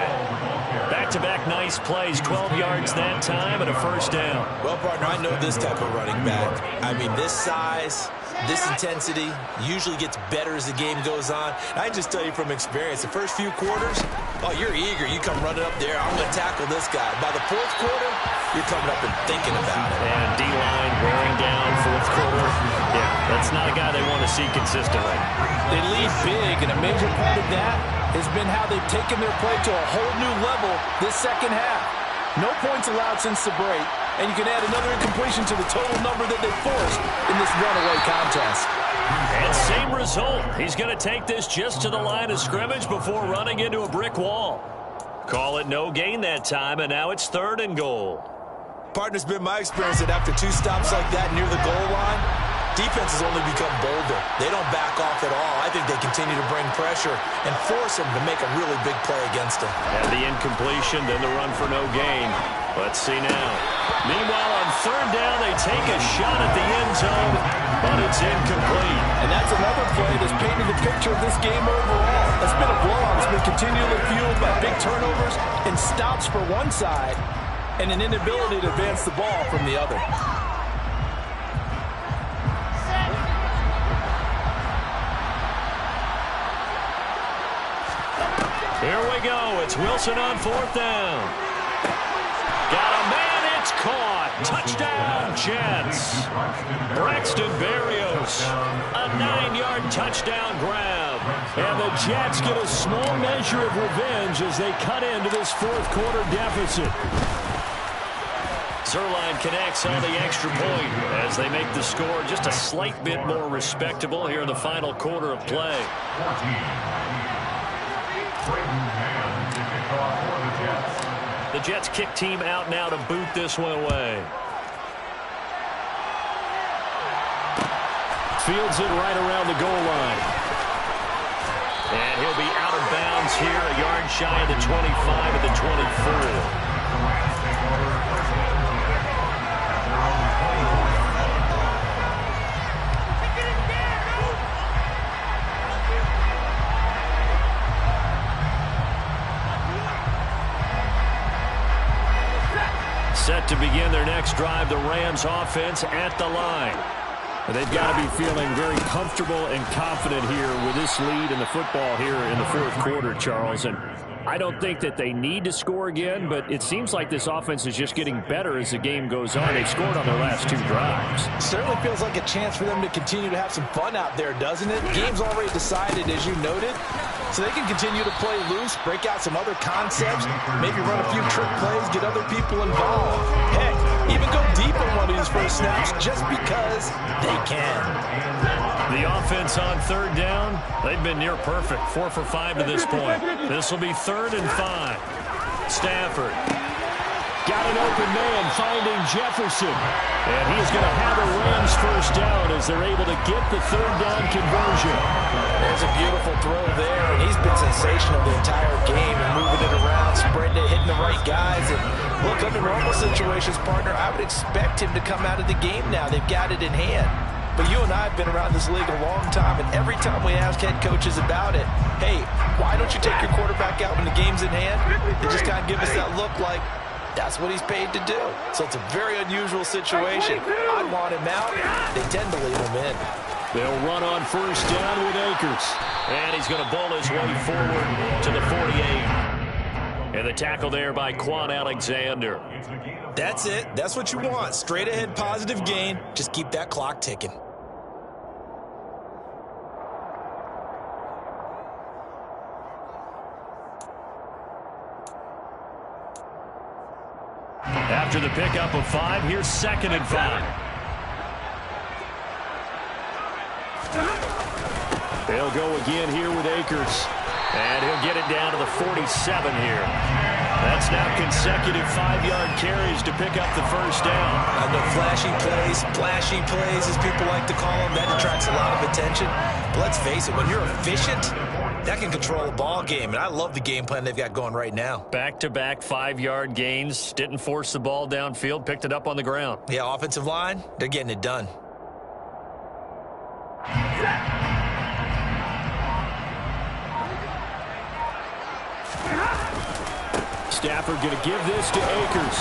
Back-to-back nice plays, 12 yards that time and a first down. Well, partner, I know this type of running back. I mean, this size, this intensity usually gets better as the game goes on. I just tell you from experience, the first few quarters, oh, you're eager. You come running up there. I'm going to tackle this guy. By the fourth quarter, you're coming up and thinking about it. And D-line wearing down fourth quarter. Yeah, that's not a guy they want to see consistently. They lead big, and a major part of that has been how they've taken their play to a whole new level this second half. No points allowed since the break, and you can add another incompletion to the total number that they forced in this runaway contest. And same result. He's going to take this just to the line of scrimmage before running into a brick wall. Call it no gain that time, and now it's 3rd and goal. Partner's been my experience that after 2 stops like that near the goal line, defense has only become bolder. They don't back off at all. I think they continue to bring pressure and force them to make a really big play against them. And the incompletion, then the run for no gain. Let's see now. Meanwhile, on 3rd down, they take a shot at the end zone, but it's incomplete. And that's another play that's painted the picture of this game overall. It's been a blowout. It's been continually fueled by big turnovers and stops for one side and an inability to advance the ball from the other. Here we go. It's Wilson on 4th down. Got a man. It's caught. Touchdown, Jets. Braxton Berrios. A 9-yard touchdown grab. And the Jets get a small measure of revenge as they cut into this fourth quarter deficit. Zerline connects on the extra point as they make the score just a slight bit more respectable here in the final quarter of play. The Jets kick team out now to boot this one away. Fields it right around the goal line. And he'll be out of bounds here, a yard shy of the 25 at the 24. Set to begin their next drive, the Rams offense at the line. They've got to be feeling very comfortable and confident here with this lead in the football here in the fourth quarter, Charles. And I don't think that they need to score again, but it seems like this offense is just getting better as the game goes on. They've scored on their last 2 drives. Certainly feels like a chance for them to continue to have some fun out there, doesn't it? The game's already decided, as you noted. So they can continue to play loose, break out some other concepts, maybe run a few trick plays, get other people involved. Heck, even go deep on one of these first snaps just because they can. The offense on 3rd down, they've been near perfect. 4 for 5 to this point. This will be 3rd and 5. Stafford. Got an open man finding Jefferson. And he is going to have a Rams first down as they're able to get the 3rd down conversion. There's a beautiful throw there, and he's been sensational the entire game and moving it around, spreading it, hitting the right guys. And look, under normal situations, partner, I would expect him to come out of the game now. They've got it in hand. But you and I have been around this league a long time, and every time we ask head coaches about it, hey, why don't you take your quarterback out when the game's in hand? They just kind of give us that look like, That's what he's paid to do. So it's a very unusual situation. I want him out. They tend to leave him in. They'll run on first down with Akers. And he's going to bowl his way forward to the 48. And the tackle there by Quan Alexander. That's it. That's what you want. Straight ahead positive gain. Just keep that clock ticking. After the pickup of 5, here's 2nd and 5. They'll go again here with Akers. And he'll get it down to the 47 here. That's now consecutive 5-yard carries to pick up the first down. I know flashy plays, as people like to call them, that attracts a lot of attention. But let's face it, when you're efficient, that can control a ball game. And I love the game plan they've got going right now. Back-to-back 5-yard gains. Didn't force the ball downfield. Picked it up on the ground. Yeah, offensive line, they're getting it done. Stafford going to give this to Akers.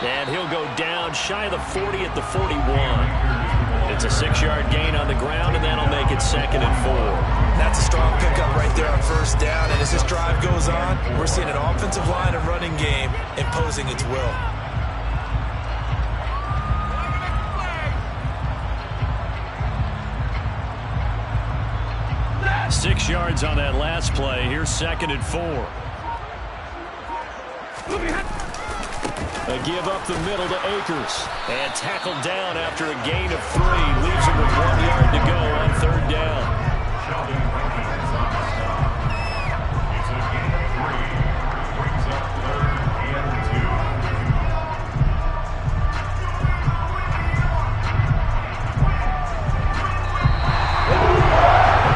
And he'll go down shy of the 40 at the 41. It's a 6-yard gain on the ground, and that'll make it 2nd and 4. That's a strong pickup right there on first down. And as this drive goes on, we're seeing an offensive line and running game imposing its will. Six yards on that last play. Here's 2nd and 4. A give up the middle to Akers. And tackled down after a gain of 3. Leaves him with 1 yard to go on 3rd down. It's a gain of 3. Brings up 3rd and 2.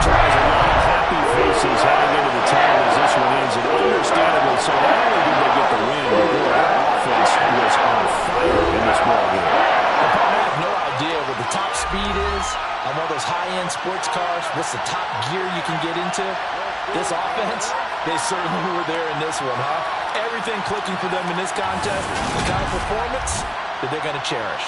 Drives a lot of happy faces heading into the time as this one ends. And understandably so, not only did they get the win, but their offense was on fire in this ball game. I have no idea what the top speed is on one of those high-end sports cars. What's the top gear you can get into? This offense, they certainly were there in this one, huh? Everything clicking for them in this contest, the kind of performance that they're going to cherish.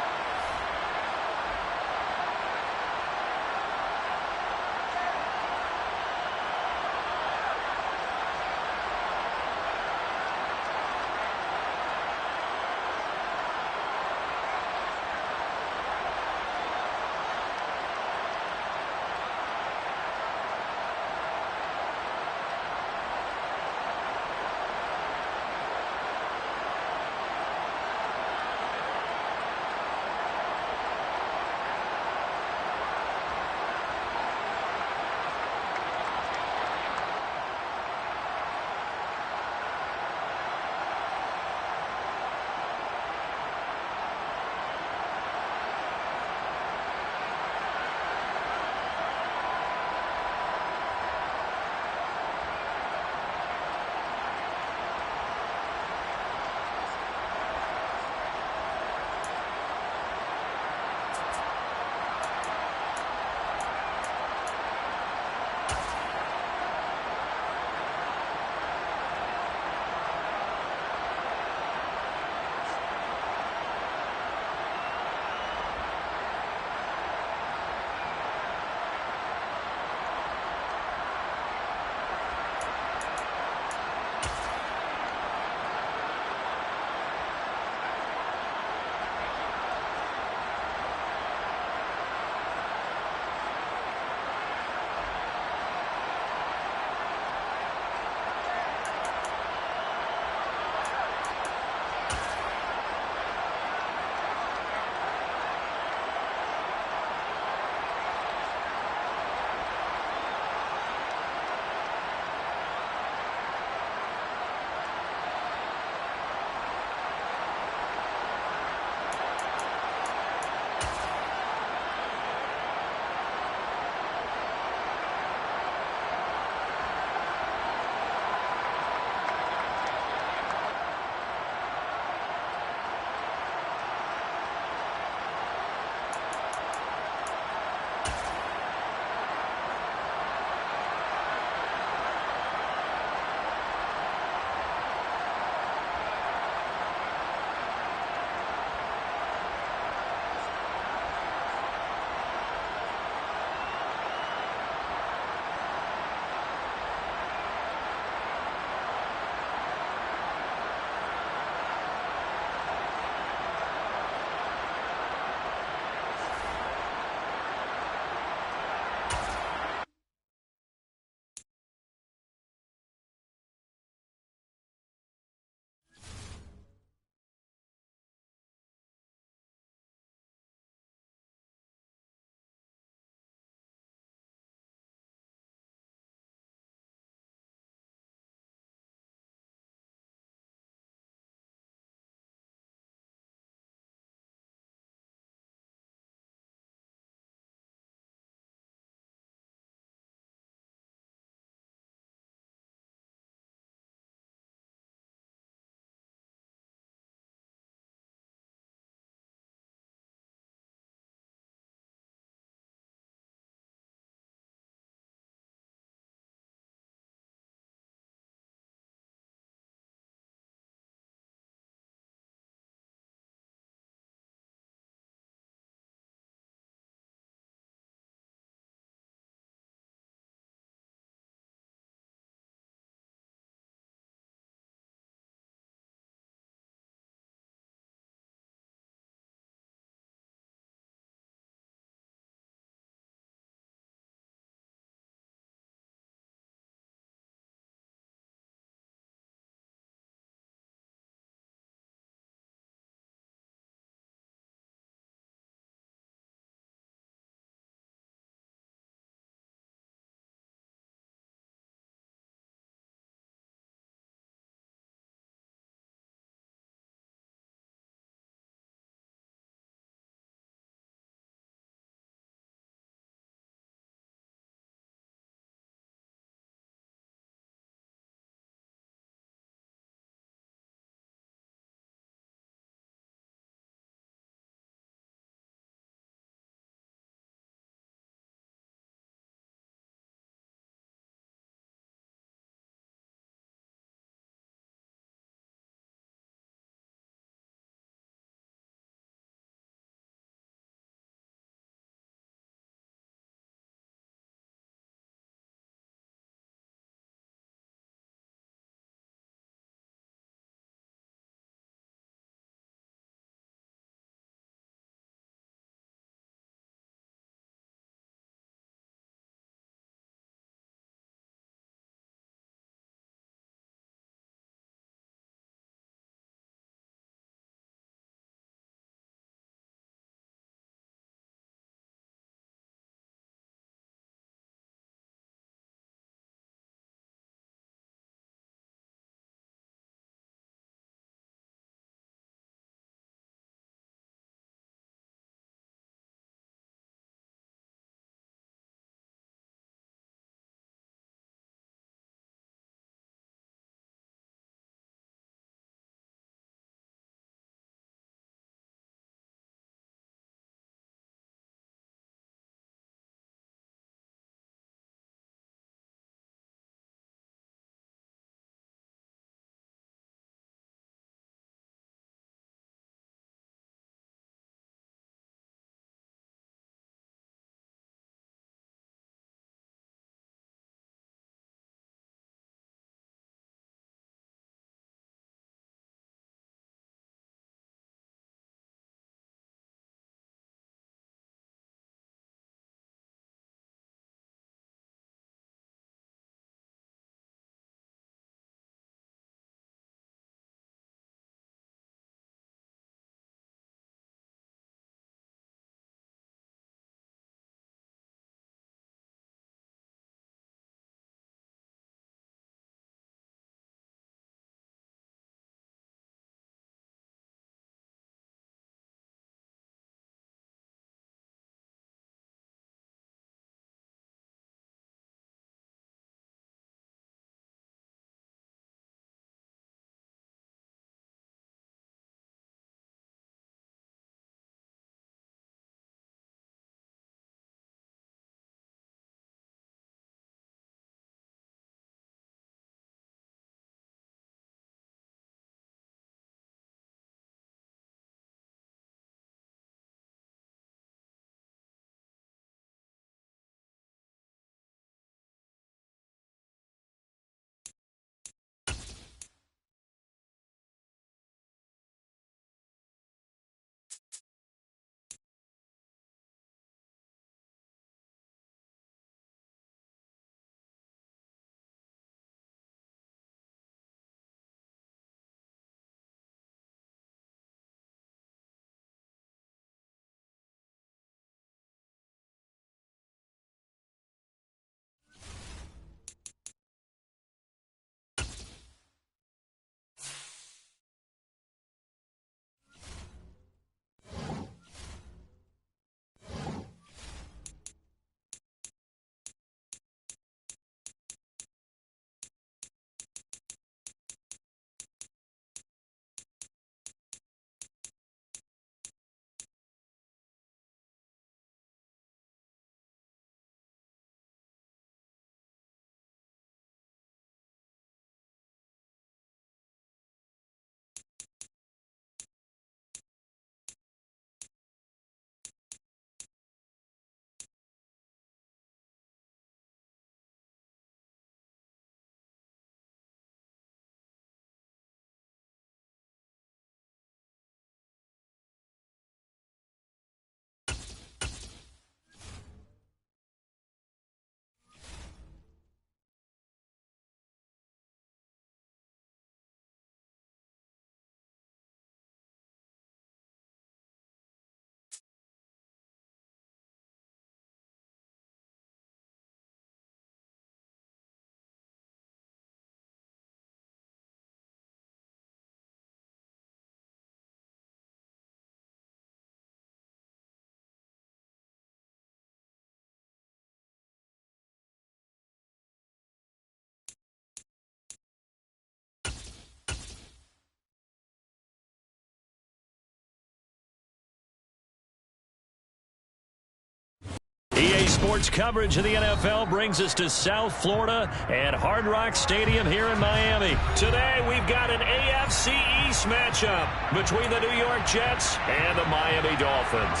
Sports coverage of the NFL brings us to South Florida and Hard Rock Stadium here in Miami. Today, we've got an AFC East matchup between the New York Jets and the Miami Dolphins.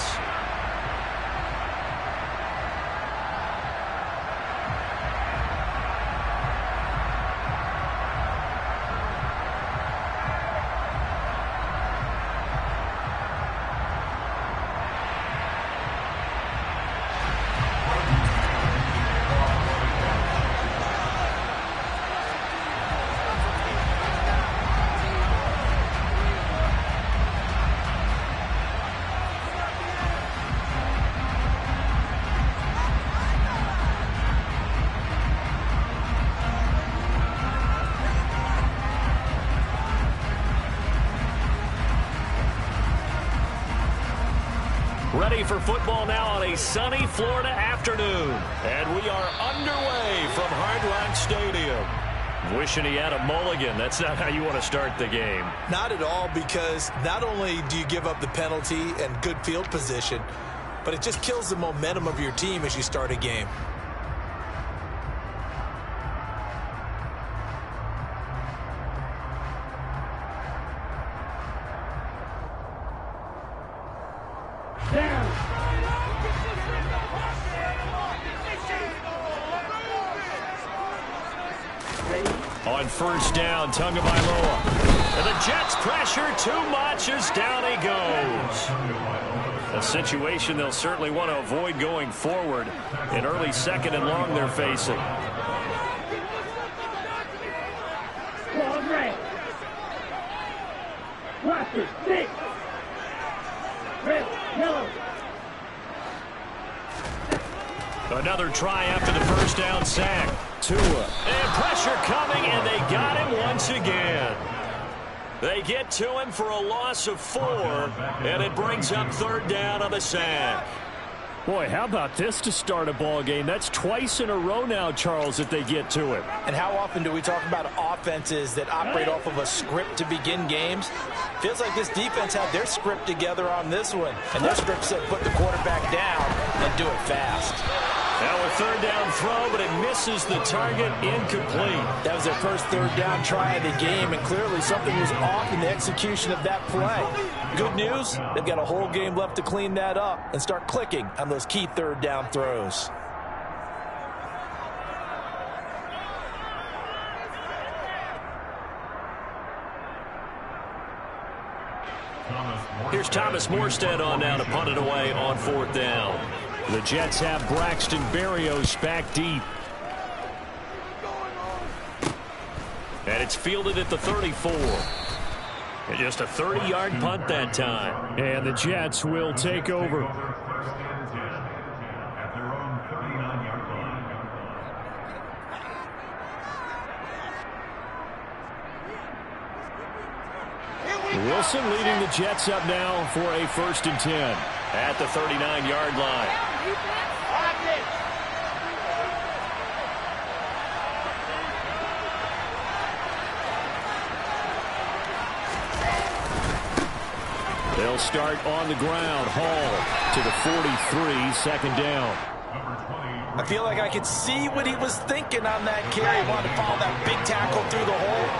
Ready for football now on a sunny Florida afternoon. And we are underway from Hard Rock Stadium. Wishing he had a mulligan. That's not how you want to start the game. Not at all, because not only do you give up the penalty and good field position, but it just kills the momentum of your team as you start a game. On first down, Tagovailoa. And the Jets pressure too much as down he goes. A situation they'll certainly want to avoid going forward. An early second and long they're facing. Another try after the first down sack. Tua. And pressure coming, and they got him once again. They get to him for a loss of 4, and it brings up third down on the sack. Boy, how about this to start a ball game? That's twice in a row now, Charles, that they get to him. And how often do we talk about offenses that operate off of a script to begin games? Feels like this defense had their script together on this one. And their script said put the quarterback down and do it fast. Now a third down throw, but it misses the target, incomplete. That was their first third down try of the game, and clearly something was off in the execution of that play. Good news, they've got a whole game left to clean that up and start clicking on those key third down throws. Here's Thomas Morstead on now to punt it away on fourth down. The Jets have Braxton Berrios back deep. And it's fielded at the 34. And just a 30-yard punt that time. And the Jets will take over. Wilson leading the Jets up now for a 1st and 10 at the 39-yard line. They'll start on the ground. Hall to the 43, second down. I feel like I could see what he was thinking on that carry. He wanted to follow that big tackle through the hole.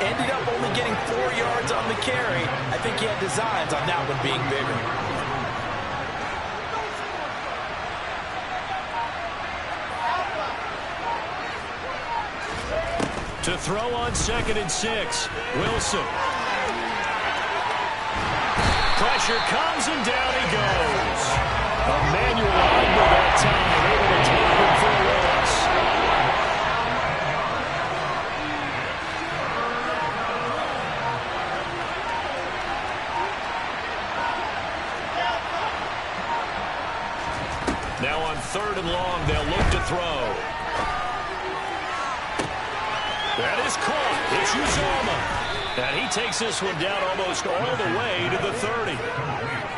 Ended up only getting 4 yards on the carry. I think he had designs on that one being bigger. To throw on 2nd and 6, Wilson. Pressure comes and down he goes. Emmanuel Ogba that time, able to take him for a loss. Now on 3rd and long, they'll look to throw. That is caught. It's Uzomah. And he takes this one down almost all the way to the 30.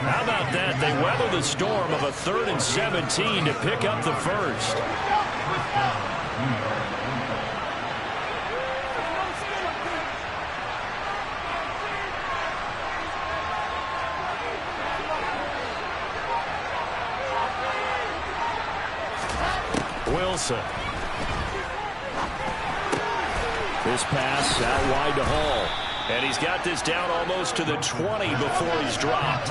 How about that? They weather the storm of a 3rd and 17 to pick up the first. Wilson. This pass out wide to Hall. And he's got this down almost to the 20 before he's dropped.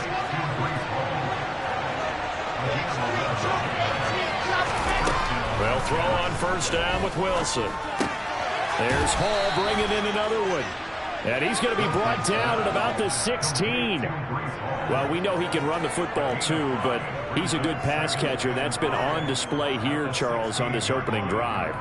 They'll throw on first down with Wilson. There's Hall bringing in another one. And he's going to be brought down at about the 16. Well, we know he can run the football too, but he's a good pass catcher. That's been on display here, Charles, on this opening drive.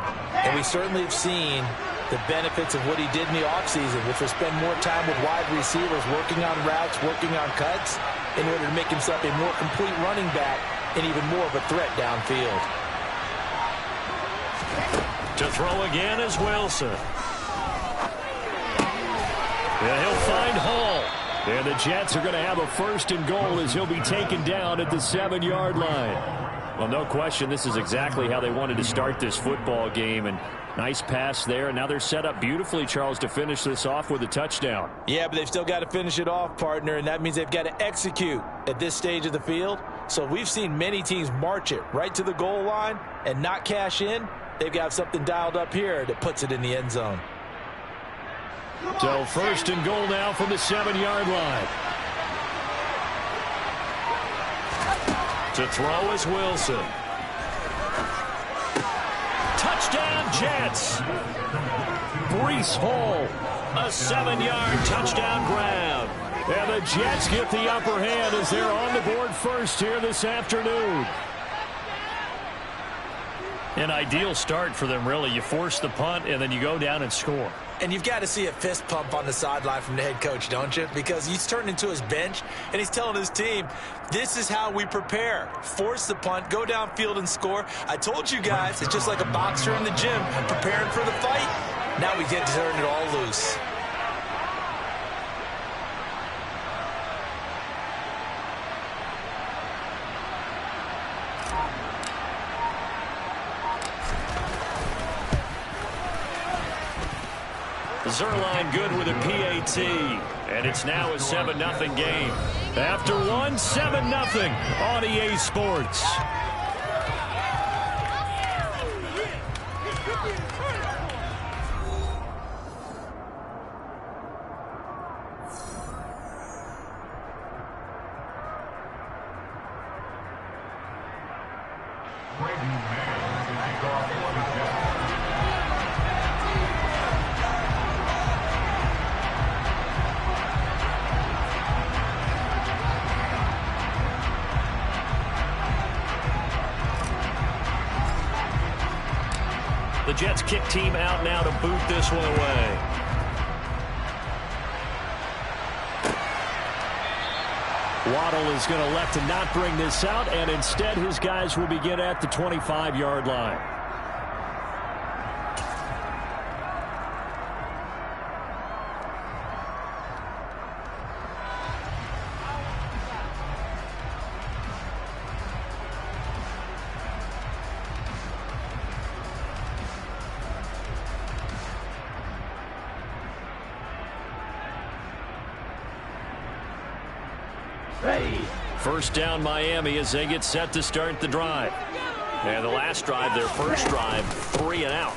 And we certainly have seen the benefits of what he did in the offseason, which was spend more time with wide receivers, working on routes, working on cuts, in order to make himself a more complete running back and even more of a threat downfield. To throw again is Wilson. Yeah, he'll find Hall. And the Jets are going to have a first and goal as he'll be taken down at the 7-yard line. Well, no question, this is exactly how they wanted to start this football game. And nice pass there. And now they're set up beautifully, Charles, to finish this off with a touchdown. Yeah, but they've still got to finish it off, partner, and that means they've got to execute at this stage of the field. So we've seen many teams march it right to the goal line and not cash in. They've got something dialed up here that puts it in the end zone. So first and goal now from the 7-yard line. To throw is Wilson. Touchdown Jets. Breece Hall. A 7-yard touchdown grab. And the Jets get the upper hand as they're on the board first here this afternoon. An ideal start for them, really. You force the punt, and then you go down and score. And you've got to see a fist pump on the sideline from the head coach, don't you? Because he's turned into his bench, and he's telling his team, this is how we prepare. Force the punt, go downfield and score. I told you guys, it's just like a boxer in the gym preparing for the fight. Now we get to turn it all loose. Zerline good with a PAT, and it's now a 7-0 game. After one, 7-0 on EA Sports. The Jets kick team out now to boot this one away. Waddle is going to elect to not bring this out, and instead his guys will begin at the 25-yard line. First down Miami as they get set to start the drive. And the last drive, their first drive, 3 and out.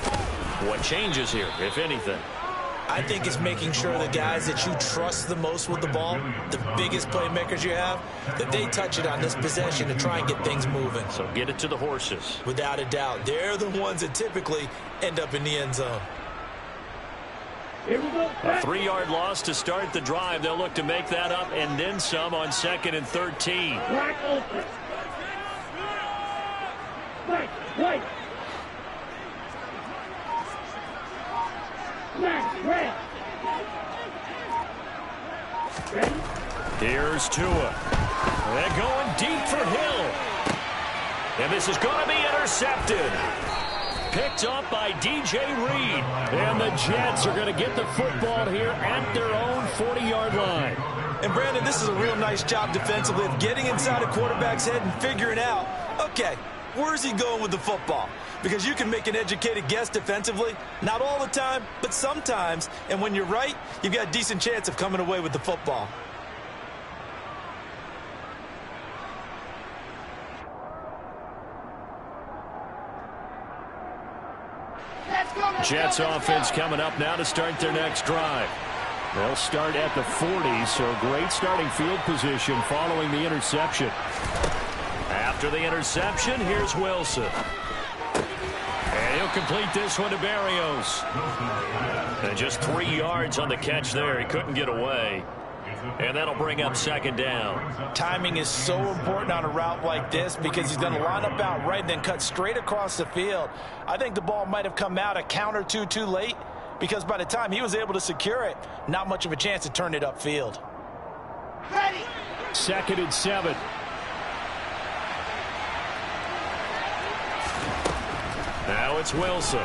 What changes here, if anything? I think it's making sure the guys that you trust the most with the ball, the biggest playmakers you have, that they touch it on this possession to try and get things moving. So get it to the horses. Without a doubt. They're the ones that typically end up in the end zone. A 3-yard loss to start the drive. They'll look to make that up and then some on 2nd and 13. Here's Tua. They're going deep for Hill. And this is going to be intercepted. Picked up by DJ Reed. And the Jets are going to get the football here at their own 40-yard line. And, Brandon, this is a real nice job defensively of getting inside a quarterback's head and figuring out, okay, where's he going with the football? Because you can make an educated guess defensively. Not all the time, but sometimes. And when you're right, you've got a decent chance of coming away with the football. Jets offense coming up now to start their next drive. They'll start at the 40, so great starting field position following the interception. After the interception, here's Wilson. And he'll complete this one to Barrios. And just 3 yards on the catch there. He couldn't get away. And that'll bring up second down. Timing is so important on a route like this because he's going to line up out right and then cut straight across the field. I think the ball might have come out a count or two too late because by the time he was able to secure it, not much of a chance to turn it upfield. Ready. 2nd and 7. Now it's Wilson.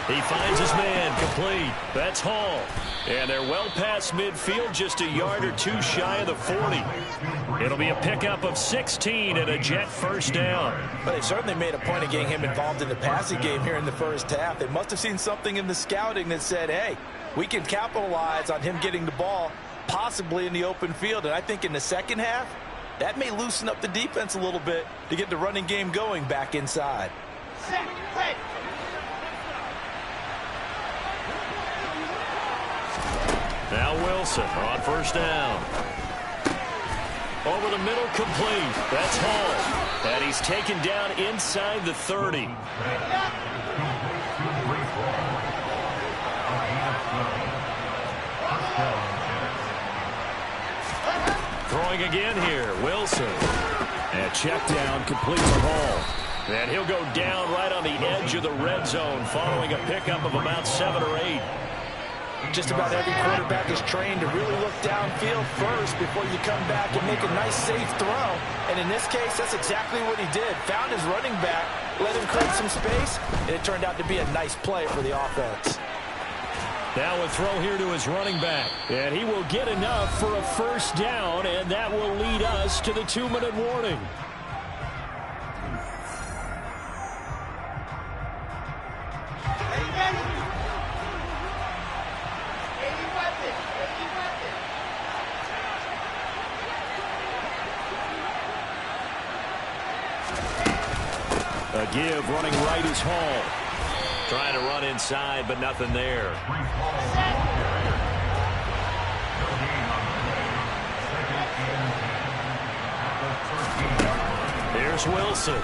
He finds his man complete. That's Hall. And they're well past midfield, just a yard or two shy of the 40. It'll be a pickup of 16 and a Jet first down. But they've certainly made a point of getting him involved in the passing game here in the first half. They must have seen something in the scouting that said, hey, we can capitalize on him getting the ball possibly in the open field. And I think in the second half, that may loosen up the defense a little bit to get the running game going back inside. Set. Play. Now Wilson on first down. Over the middle, complete. That's Hall. And he's taken down inside the 30. Throwing again here, Wilson. And check down, complete to Hall. And he'll go down right on the edge of the red zone following a pickup of about 7 or 8. Just about every quarterback is trained to really look downfield first before you come back and make a nice, safe throw. And in this case, that's exactly what he did. Found his running back, let him create some space, and it turned out to be a nice play for the offense. Now a throw here to his running back. And he will get enough for a first down, and that will lead us to the 2-minute warning. A give running right is Hall. Trying to run inside, but nothing there. Here's Wilson.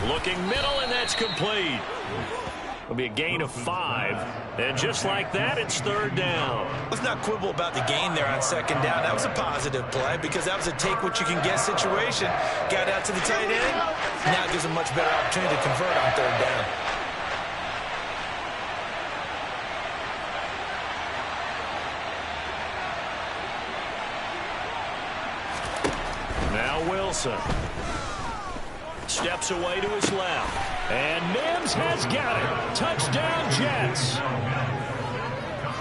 Looking middle, and that's complete. It'll be a gain of 5. And just like that, it's third down. Let's not quibble about the gain there on second down. That was a positive play because that was a take-what-you-can-get situation. Got out to the tight end. Now it gives him much better opportunity to convert on third down. Now Wilson. Steps away to his left. And Mims has got it. Touchdown, Jets.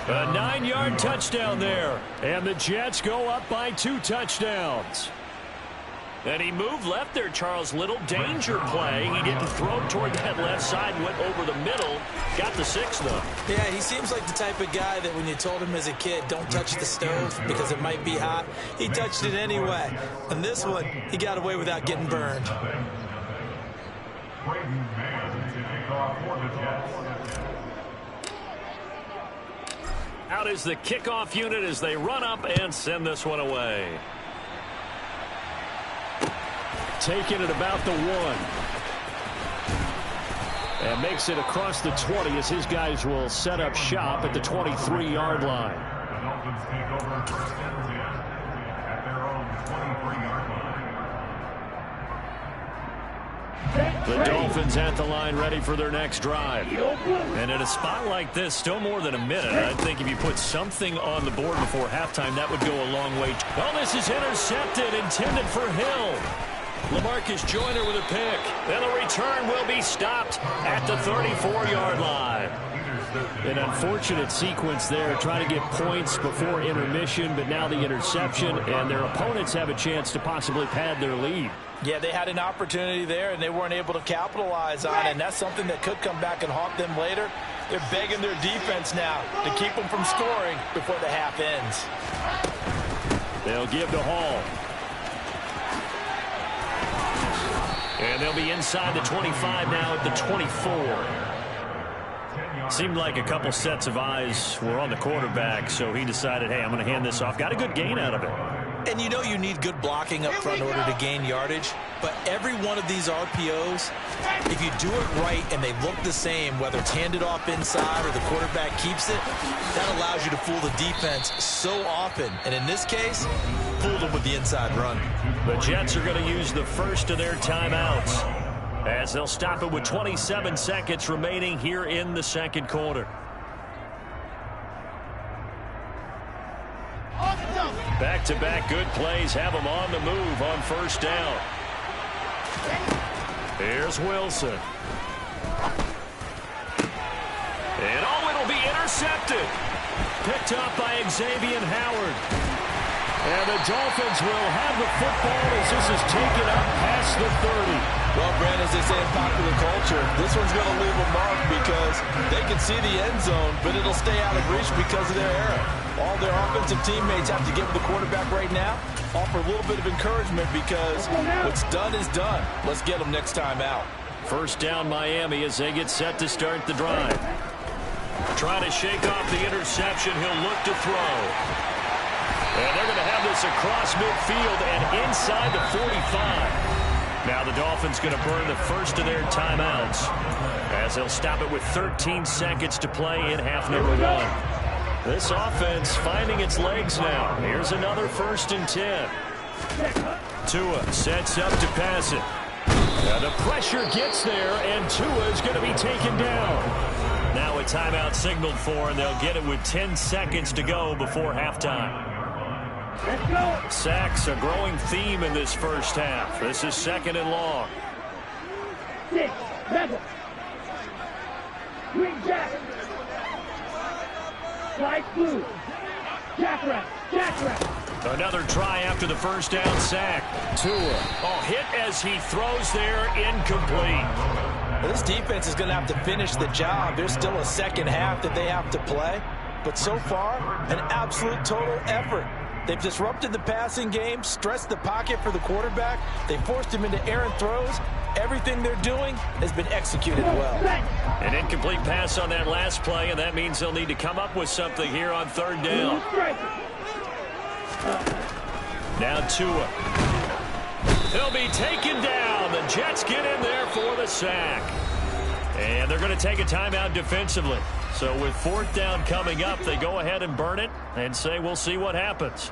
A 9-yard touchdown there. And the Jets go up by 2 touchdowns. And he moved left there, Charles. Little danger play. He didn't throw toward that left side. Went over the middle. Got the 6, though. Yeah, he seems like the type of guy that when you told him as a kid, don't touch the stove because it might be hot, he touched it anyway. And this one, he got away without getting burned. Out is the kickoff unit as they run up and send this one away. Taking it about the 1. And makes it across the 20 as his guys will set up shop at the 23-yard line. The Dolphins take over first and 10 at their own 23-yard line. The Dolphins at the line ready for their next drive. And in a spot like this, still more than a minute. I think if you put something on the board before halftime, that would go a long way. Oh, this is intercepted, intended for Hill. LaMarcus Joyner with a pick. And the return will be stopped at the 34-yard line. An unfortunate sequence there, trying to get points before intermission, but now the interception, and their opponents have a chance to possibly pad their lead. Yeah, they had an opportunity there, and they weren't able to capitalize on it, and that's something that could come back and haunt them later. They're begging their defense now to keep them from scoring before the half ends. They'll give to Hall. And they'll be inside the 25 now at the 24. Seemed like a couple sets of eyes were on the quarterback, so he decided, hey, I'm going to hand this off. Got a good gain out of it. And you know you need good blocking up front in order to gain yardage. But every one of these RPOs, if you do it right and they look the same, whether it's handed off inside or the quarterback keeps it, that allows you to fool the defense so often. And in this case, fooled them with the inside run. The Jets are going to use the first of their timeouts as they'll stop it with 27 seconds remaining here in the second quarter. Back-to-back good plays have them on the move on first down. Here's Wilson. And it'll be intercepted. Picked up by Xavier Howard. And the Dolphins will have the football as this is taken up past the 30. Well, Brandon, as they say in popular culture, this one's going to leave a mark because they can see the end zone, but it'll stay out of reach because of their error. All their offensive teammates have to give the quarterback right now, offer a little bit of encouragement because what's done is done. Let's get them next time out. First down Miami as they get set to start the drive. Trying to shake off the interception. He'll look to throw. And they're going to have this across midfield and inside the 45. Now the Dolphins going to burn the first of their timeouts as they'll stop it with 13 seconds to play in half number 1. This offense finding its legs now. Here's another 1st and 10. Tua sets up to pass it. Now the pressure gets there, and Tua is going to be taken down. Now a timeout signaled for, and they'll get it with 10 seconds to go before halftime. Sacks, a growing theme in this first half. This is 2nd and long. 6, 7. Green Jack. Light blue. Jack right. Another try after the first down sack. Tua. Hit as he throws there, incomplete. This defense is going to have to finish the job. There's still a second half that they have to play. But so far, an absolute total effort. They've disrupted the passing game, stressed the pocket for the quarterback. They forced him into errant throws. Everything they're doing has been executed well. An incomplete pass on that last play, and that means they'll need to come up with something here on 3rd down. Now Tua. He'll be taken down. The Jets get in there for the sack. And they're going to take a timeout defensively. So with 4th down coming up, they go ahead and burn it and say we'll see what happens.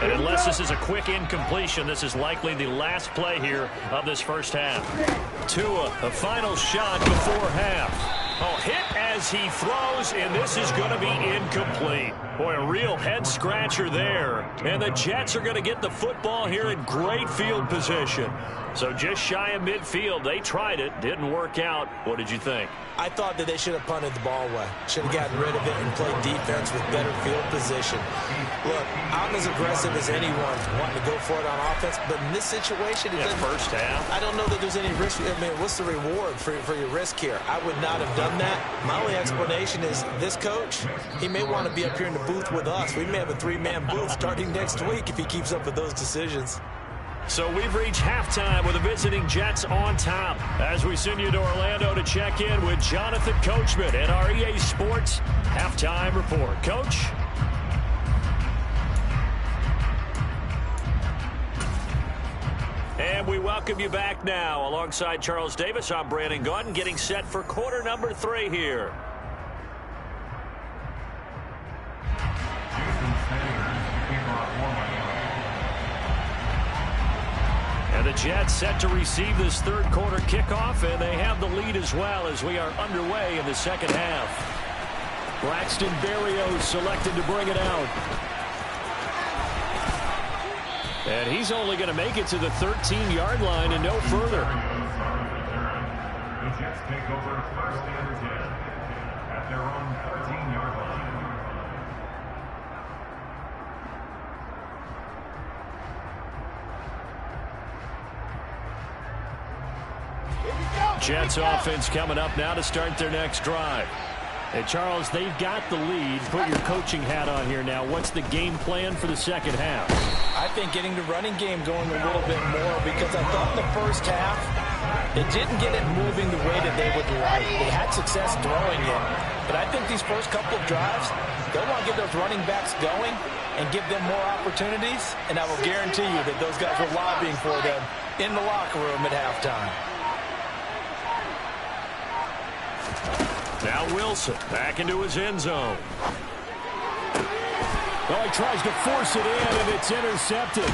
And unless this is a quick incompletion, this is likely the last play here of this first half. Tua, a final shot before half. Hit as he throws, and this is going to be incomplete. Boy, a real head-scratcher there. And the Jets are going to get the football here in great field position. So just shy of midfield. They tried it. Didn't work out. What did you think? I thought that they should have punted the ball away. Should have gotten rid of it and played defense with better field position. Look, I'm as aggressive as anyone wanting to go for it on offense, but in this situation, First half. I don't know that there's any risk. I mean, what's the reward for your risk here? I would not have done that. My only explanation is this coach, he may want to be up here in the booth with us. We may have a 3-man booth starting next week if he keeps up with those decisions. So we've reached halftime with the visiting Jets on top as we send you to Orlando to check in with Jonathan Coachman at our EA Sports Halftime Report. Coach? And we welcome you back now. Alongside Charles Davis, I'm Brandon Gaudin, getting set for quarter number 3 here. And the Jets set to receive this 3rd quarter kickoff, and they have the lead as well as we are underway in the second half. Braxton Berrios selected to bring it out. And he's only going to make it to the 13-yard line and no further. The Jets take over 1st and 10 at their own 13-yard line. Here we Jets offense coming up now to start their next drive. Hey, Charles, they've got the lead. Put your coaching hat on here now. What's the game plan for the second half? I think getting the running game going a little bit more, because I thought in the first half it didn't get it moving the way that they would like. They had success throwing it, but I think these first couple of drives, they'll want to get those running backs going and give them more opportunities, and I will guarantee you that those guys were lobbying for them in the locker room at halftime. Now Wilson back into his end zone. Well, he tries to force it in, and it's intercepted.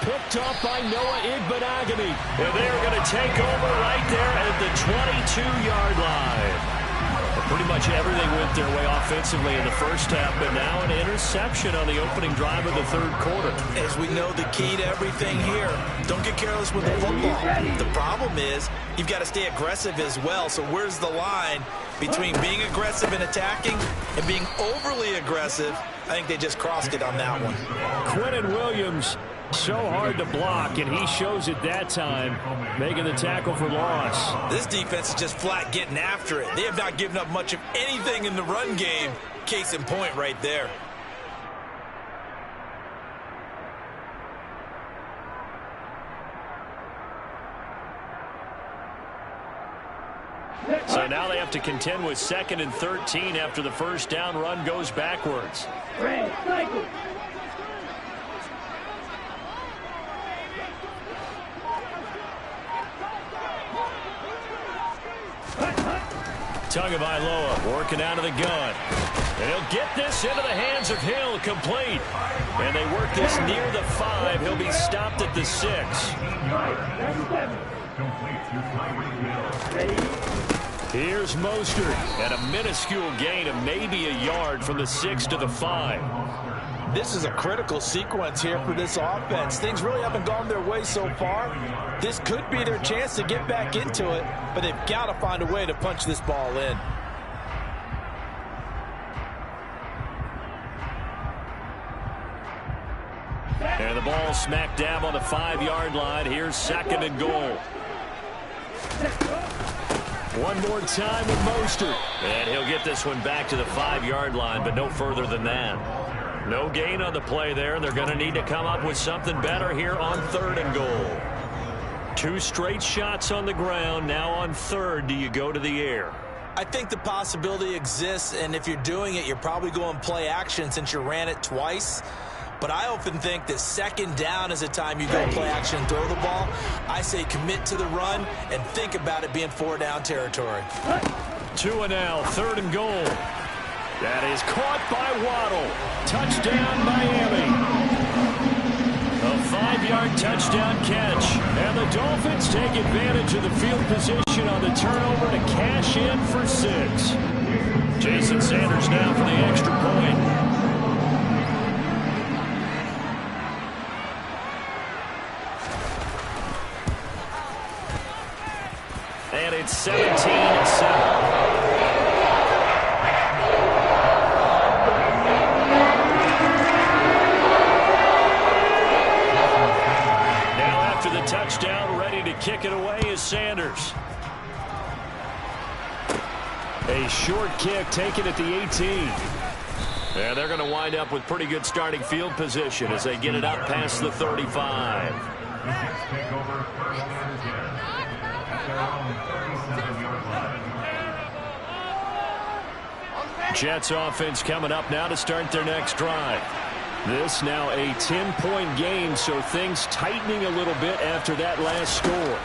Picked off by Noah Igbenogany. And they're going to take over right there at the 22-yard line. Pretty much everything went their way offensively in the first half, but now an interception on the opening drive of the third quarter. As we know, the key to everything here, don't get careless with the football. The problem is you've got to stay aggressive as well. So where's the line between being aggressive and attacking and being overly aggressive? I think they just crossed it on that one. Quinnen Williams, so hard to block, and he shows it that time, making the tackle for loss. This defense is just flat getting after it. They have not given up much of anything in the run game. Case in point right there. So now they have to contend with 2nd and 13 after the first down run goes backwards. Tagovailoa working out of the gun. And he'll get this into the hands of Hill, complete. And they work this near the 5. He'll be stopped at the 6. Here's Mostert, and a minuscule gain of maybe a yard from the 6 to the 5. This is a critical sequence here for this offense. Things really haven't gone their way so far. This could be their chance to get back into it, but they've got to find a way to punch this ball in. And the ball smack dab on the 5-yard line. Here's 2nd and goal. One more time with Mostert. And he'll get this one back to the 5-yard line, but no further than that. No gain on the play there. They're going to need to come up with something better here on 3rd and goal. 2 straight shots on the ground. Now on 3rd, do you go to the air? I think the possibility exists, and if you're doing it, you're probably going play action since you ran it twice. But I often think that 2nd down is the time you go play action and throw the ball. I say commit to the run and think about it being 4-down territory. 2 and now, 3rd and goal. That is caught by Waddle. Touchdown, Miami. A 5-yard touchdown catch. And the Dolphins take advantage of the field position on the turnover to cash in for 6. Jason Sanders now for the extra point. And it's 17-7. Touchdown, ready to kick it away is Sanders. A short kick taken at the 18. And they're going to wind up with pretty good starting field position as they get it up past the 35. Take over 1st and 10 at their own 37-yard line. Jets offense coming up now to start their next drive. This now a 10-point game, so things tightening a little bit after that last score.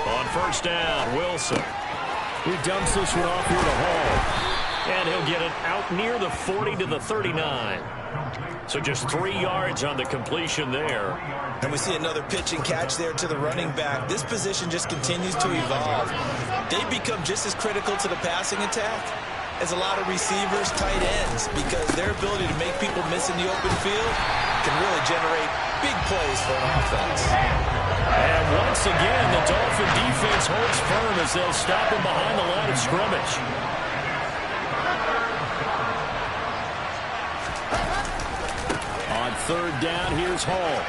On 1st down, Wilson. He dumps this one off here to Hall. And he'll get it out near the 40 to the 39. So just 3 yards on the completion there. And we see another pitch and catch there to the running back. This position just continues to evolve. They've become just as critical to the passing attack as a lot of receivers, tight ends, because their ability to make people miss in the open field can really generate big plays for an offense. And once again, the Dolphin defense holds firm as they'll stop him behind the line of scrimmage. On 3rd down, here's Hall.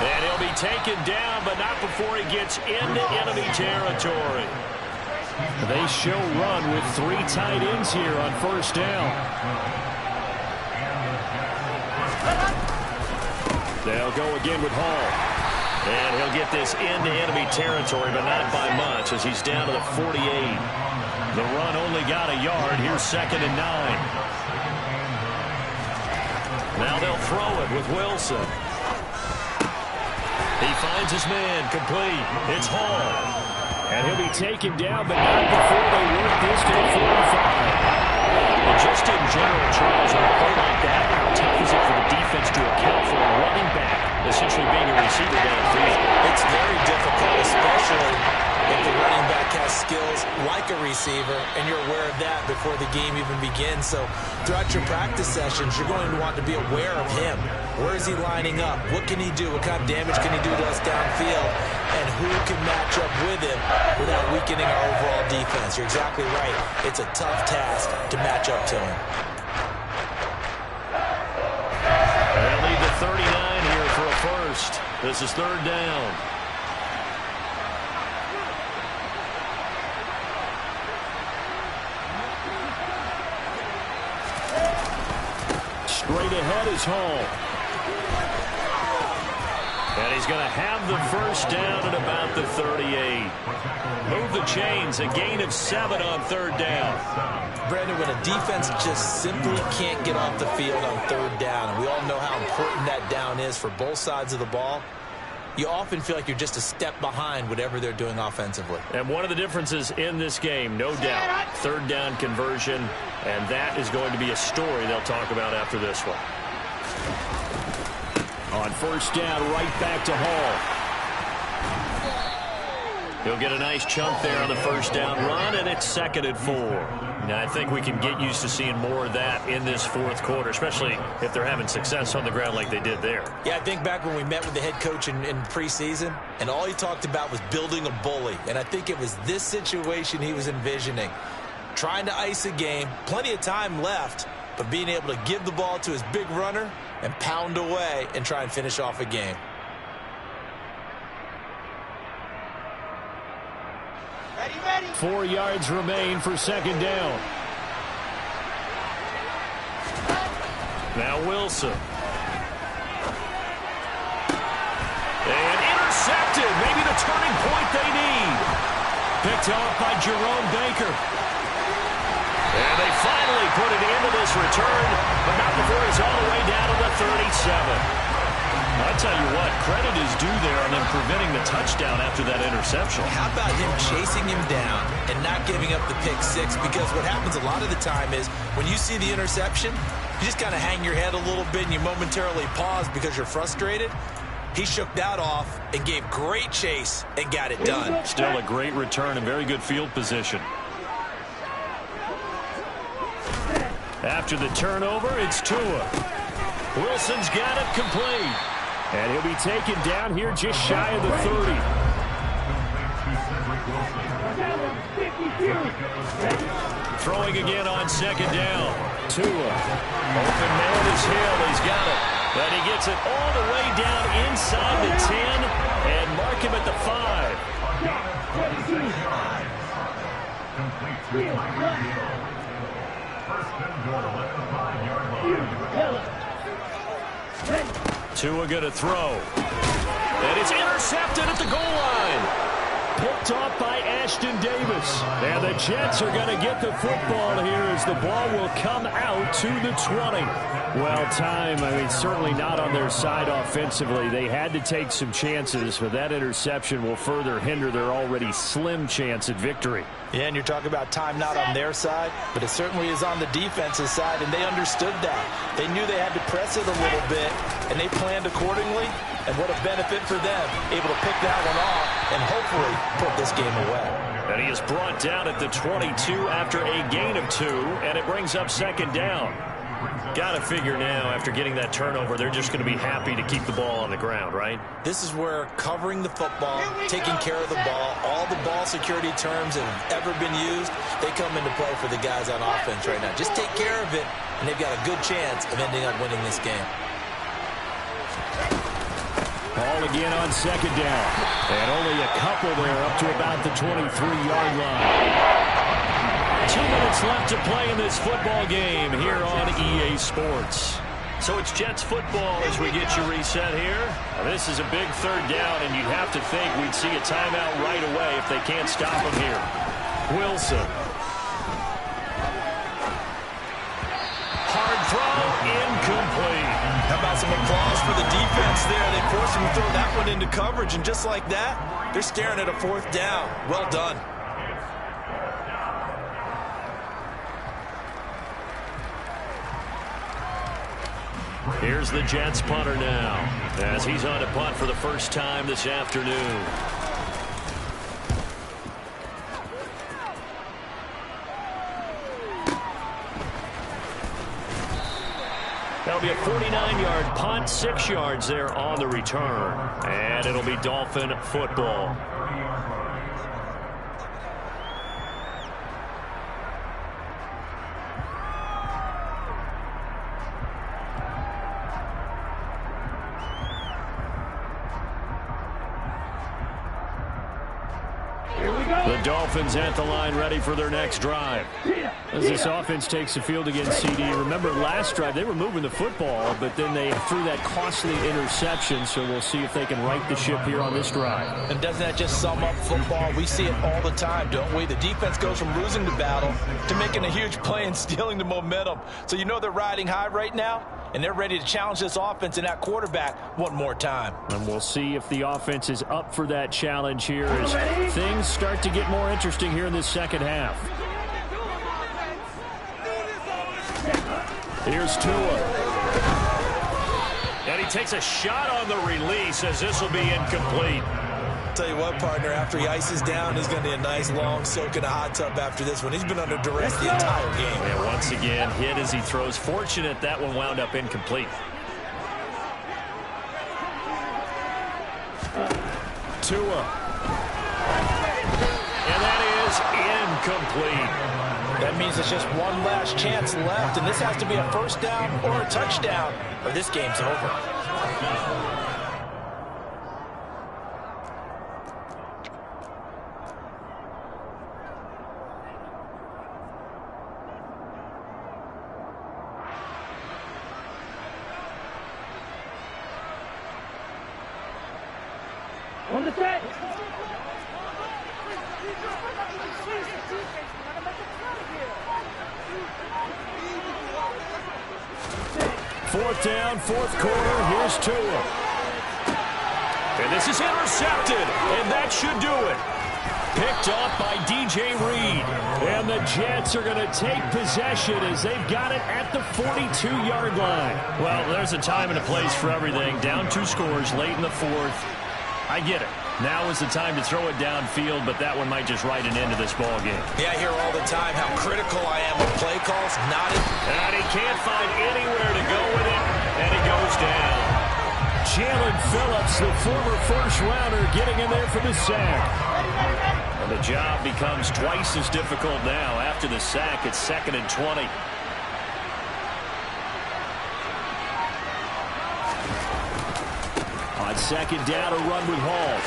And he'll be taken down, but not before he gets into enemy territory. They show run with 3 tight ends here on first down. They'll go again with Hall. And he'll get this into enemy territory, but not by much as he's down to the 48. The run only got a yard. Here's 2nd and 9. Now they'll throw it with Wilson. He finds his man, complete. It's Hall. And he'll be taken down, but not before they work this to the 45. Well, just in general, Charles, on a play like that, how tough is it for the defense to account for a running back essentially being a receiver downfield? It's very difficult, especially if the running back has skills like a receiver, and you're aware of that before the game even begins. So throughout your practice sessions, you're going to want to be aware of him. Where is he lining up? What can he do? What kind of damage can he do to us downfield? And who can match up with him without weakening our overall defense? You're exactly right. It's a tough task to match up to him. They'll lead the 39 here for a first. This is 3rd down. Straight ahead is Hall. And he's going to have the first down at about the 38. Move the chains, a gain of 7 on 3rd down. Brandon, when a defense just simply can't get off the field on 3rd down, and we all know how important that down is for both sides of the ball, you often feel like you're just a step behind whatever they're doing offensively. And one of the differences in this game, no doubt, 3rd down conversion, and that is going to be a story they'll talk about after this one. On first down, right back to Hall. He'll get a nice chunk there on the first down run, and it's 2nd and 4. Now, I think we can get used to seeing more of that in this 4th quarter, especially if they're having success on the ground like they did there. Yeah, I think back when we met with the head coach in preseason, and all he talked about was building a bully. And I think it was this situation he was envisioning. Trying to ice a game, plenty of time left, but being able to give the ball to his big runner and pound away and try and finish off a game. Ready. 4 yards remain for 2nd down. Now Wilson. And intercepted. Maybe the turning point they need. Picked off by Jerome Baker. And they finally put it into this return, but not before he's all the way down to the 37. I'll tell you what, credit is due there on them preventing the touchdown after that interception. How about him chasing him down and not giving up the pick six? Because what happens a lot of the time is when you see the interception, you just kind of hang your head a little bit and you momentarily pause because you're frustrated. He shook that off and gave great chase and got it done. Still a great return and very good field position. After the turnover, it's Tua. Wilson's got it complete. And he'll be taken down here just shy of the 30. Throwing again on 2nd down. Tua. Open man is Hill. He's got it. But he gets it all the way down inside the 10 and mark him at the 5. Tua going to throw. And it's intercepted at the goal line. Picked off by Ashton Davis. And the Jets are going to get the football here as the ball will come out to the 20. Well, certainly not on their side offensively. They had to take some chances, but that interception will further hinder their already slim chance at victory. Yeah, and you're talking about time not on their side, but it certainly is on the defensive side, and they understood that. They knew they had to press it a little bit, and they planned accordingly, and what a benefit for them, able to pick that one off and hopefully put this game away. And he is brought down at the 22 after a gain of 2, and it brings up 2nd down. Got to figure now, after getting that turnover, they're just going to be happy to keep the ball on the ground, right? This is where covering the football, taking care of the ball, all the ball security terms that have ever been used, they come into play for the guys on offense right now. Just take care of it, and they've got a good chance of ending up winning this game. Ball again on second down. And only a couple there up to about the 23-yard line. 2 minutes left to play in this football game here on EA Sports. So it's Jets football as we get you reset here. This is a big third down, and you'd have to think we'd see a timeout right away if they can't stop him here. Wilson. Hard throw, incomplete. How about some applause for the defense there? They forced him to throw that one into coverage, and just like that, they're staring at a fourth down. Well done. Here's the Jets punter now, as he's on to punt for the first time this afternoon. That'll be a 49-yard punt, 6 yards there on the return. And it'll be Dolphin football. The Dolphins at the line ready for their next drive. As this offense takes the field against CD, remember last drive they were moving the football, but then they threw that costly interception, so we'll see if they can right the ship here on this drive. And doesn't that just sum up football? We see it all the time, don't we? The defense goes from losing the battle to making a huge play and stealing the momentum. So you know they're riding high right now, and they're ready to challenge this offense and that quarterback one more time. And we'll see if the offense is up for that challenge here as things start to get more interesting here in this second half. Here's Tua. And he takes a shot on the release as this will be incomplete. Tell you what, partner, after he ices down, he's going to be a nice long soak in a hot tub after this one. He's been under duress the entire game. And once again, hit as he throws. Fortunate that one wound up incomplete. Tua. And that is incomplete. That means it's just one last chance left, and this has to be a first down or a touchdown, or this game's over. On the set. Fourth down, fourth quarter. Here's Tua. And this is intercepted, and that should do it. Picked off by DJ Reed. And the Jets are going to take possession as they've got it at the 42-yard line. Well, there's a time and a place for everything. Down 2 scores late in the fourth. I get it. Now is the time to throw it downfield, but that one might just write an end to this ball game. Yeah, I hear all the time how critical I am of play calls. Not it. And he can't find anywhere to go with it, and he goes down. Jalen Phillips, the former first-rounder, getting in there for the sack. And the job becomes twice as difficult now. After the sack, it's 2nd and 20. On second down, a run with Hall.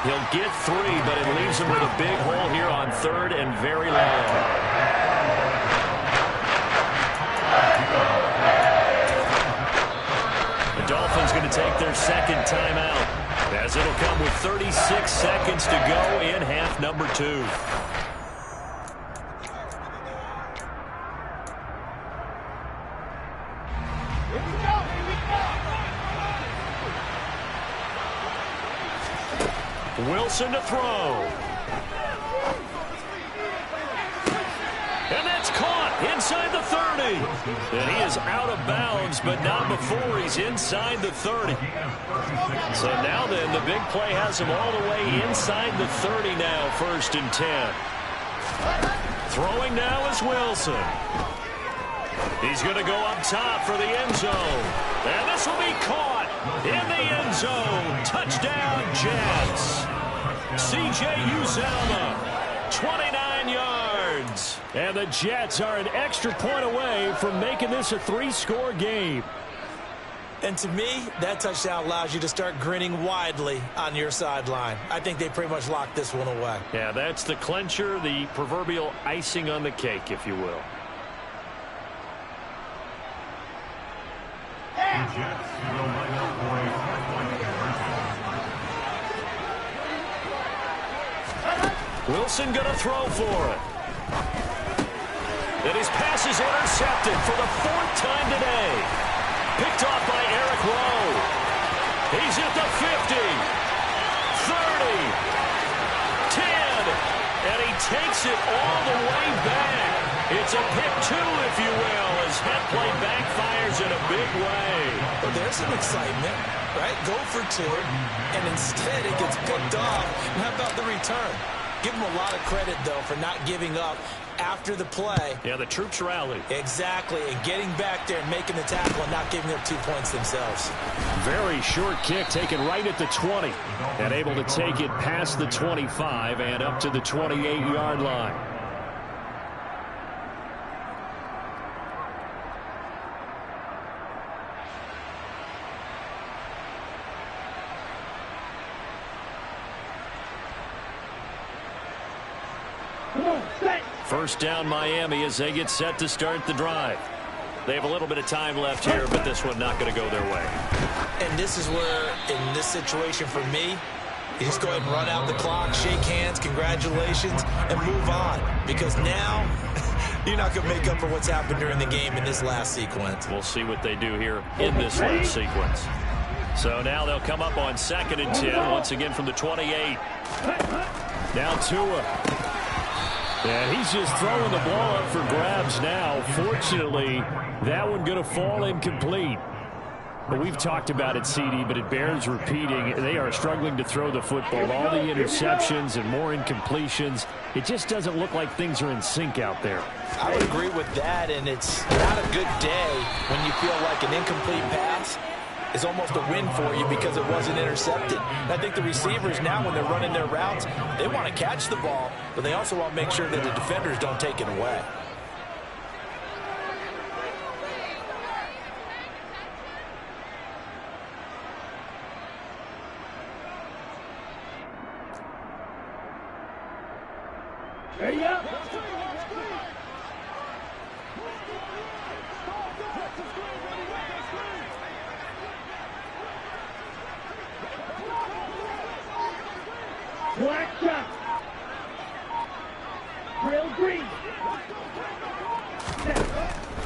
He'll get 3, but it leaves him with a big hole here on 3rd and very long. The Dolphins going to take their second timeout, as it'll come with 36 seconds to go in half number 2. Wilson to throw. And that's caught inside the 30. And he is out of bounds, but not before he's inside the 30. So now then, the big play has him all the way inside the 30 now, 1st and 10. Throwing now is Wilson. He's going to go up top for the end zone. And this will be caught in the end zone. Touchdown, Jets. C.J. Uzomah, 29 yards. And the Jets are an extra point away from making this a 3-score game. And to me, that touchdown allows you to start grinning widely on your sideline. I think they pretty much locked this one away. Yeah, that's the clincher, the proverbial icing on the cake, if you will. Wilson going to throw for it. And his pass is intercepted for the 4th time today. Picked off by Eric Rowe. He's at the 50, 30, 10, and he takes it all the way back. It's a pick 2, if you will, as head play backfires in a big way. Well, there's some excitement, right? Go for 2, and instead it gets picked off. And how about the return? Give them a lot of credit, though, for not giving up after the play. Yeah, the troops rallied. Exactly, and getting back there and making the tackle and not giving up 2 points themselves. Very short kick taken right at the 20. And able to take it past the 25 and up to the 28-yard line. First down Miami as they get set to start the drive. They have a little bit of time left here, but this one not going to go their way. And this is where, in this situation for me, you just go ahead and run out the clock, shake hands, congratulations, and move on. Because now, you're not going to make up for what's happened during the game in this last sequence. We'll see what they do here in this last sequence. So now they'll come up on 2nd and 10, once again from the 28. Now Tua. And he's just throwing the ball up for grabs now. Fortunately, that one going to fall incomplete. But we've talked about it, CD, but it bears repeating. They are struggling to throw the football. All the interceptions and more incompletions. It just doesn't look like things are in sync out there. I would agree with that, and it's not a good day when you feel like an incomplete pass is almost a win for you because it wasn't intercepted. And I think the receivers now, when they're running their routes, they want to catch the ball, but they also want to make sure that the defenders don't take it away.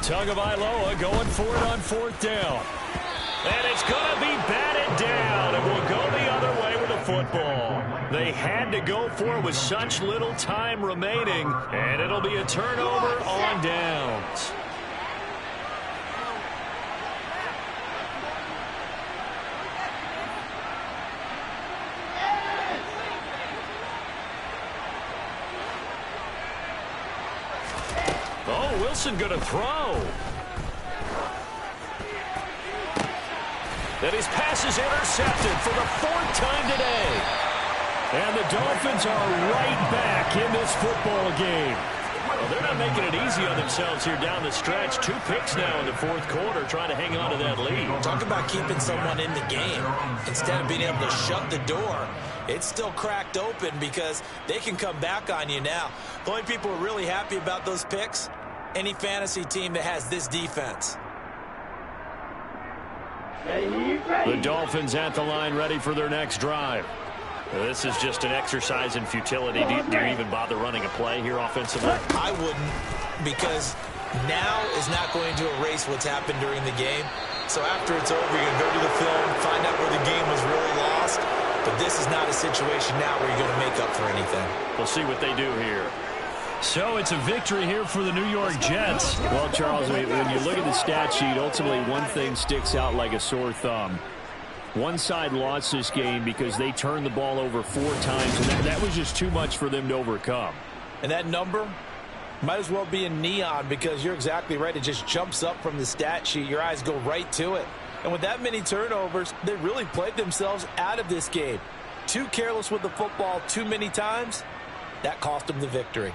Tagovailoa going for it on 4th down. And it's going to be batted down, and we'll go the other way with the football. They had to go for it with such little time remaining, and it'll be a turnover on downs. Oh, Wilson going to throw. And his pass is intercepted for the 4th time today. And the Dolphins are right back in this football game. Well, they're not making it easy on themselves here down the stretch. 2 picks now in the 4th quarter, trying to hang on to that lead. Talk about keeping someone in the game. Instead of being able to shut the door, it's still cracked open because they can come back on you now. The only people who are really happy about those picks, any fantasy team that has this defense. The Dolphins at the line ready for their next drive. This is just an exercise in futility. Do you even bother running a play here offensively? I wouldn't, because now is not going to erase what's happened during the game. So after it's over, you're going to go to the film, find out where the game was really lost. But this is not a situation now where you're going to make up for anything. We'll see what they do here. So it's a victory here for the New York Jets. Well, Charles, when you look at the stat sheet, ultimately one thing sticks out like a sore thumb. One side lost this game because they turned the ball over 4 times, and that was just too much for them to overcome. And that number might as well be in neon, because you're exactly right. It just jumps up from the stat sheet. Your eyes go right to it. And with that many turnovers, they really played themselves out of this game. Too careless with the football too many times. That cost them the victory.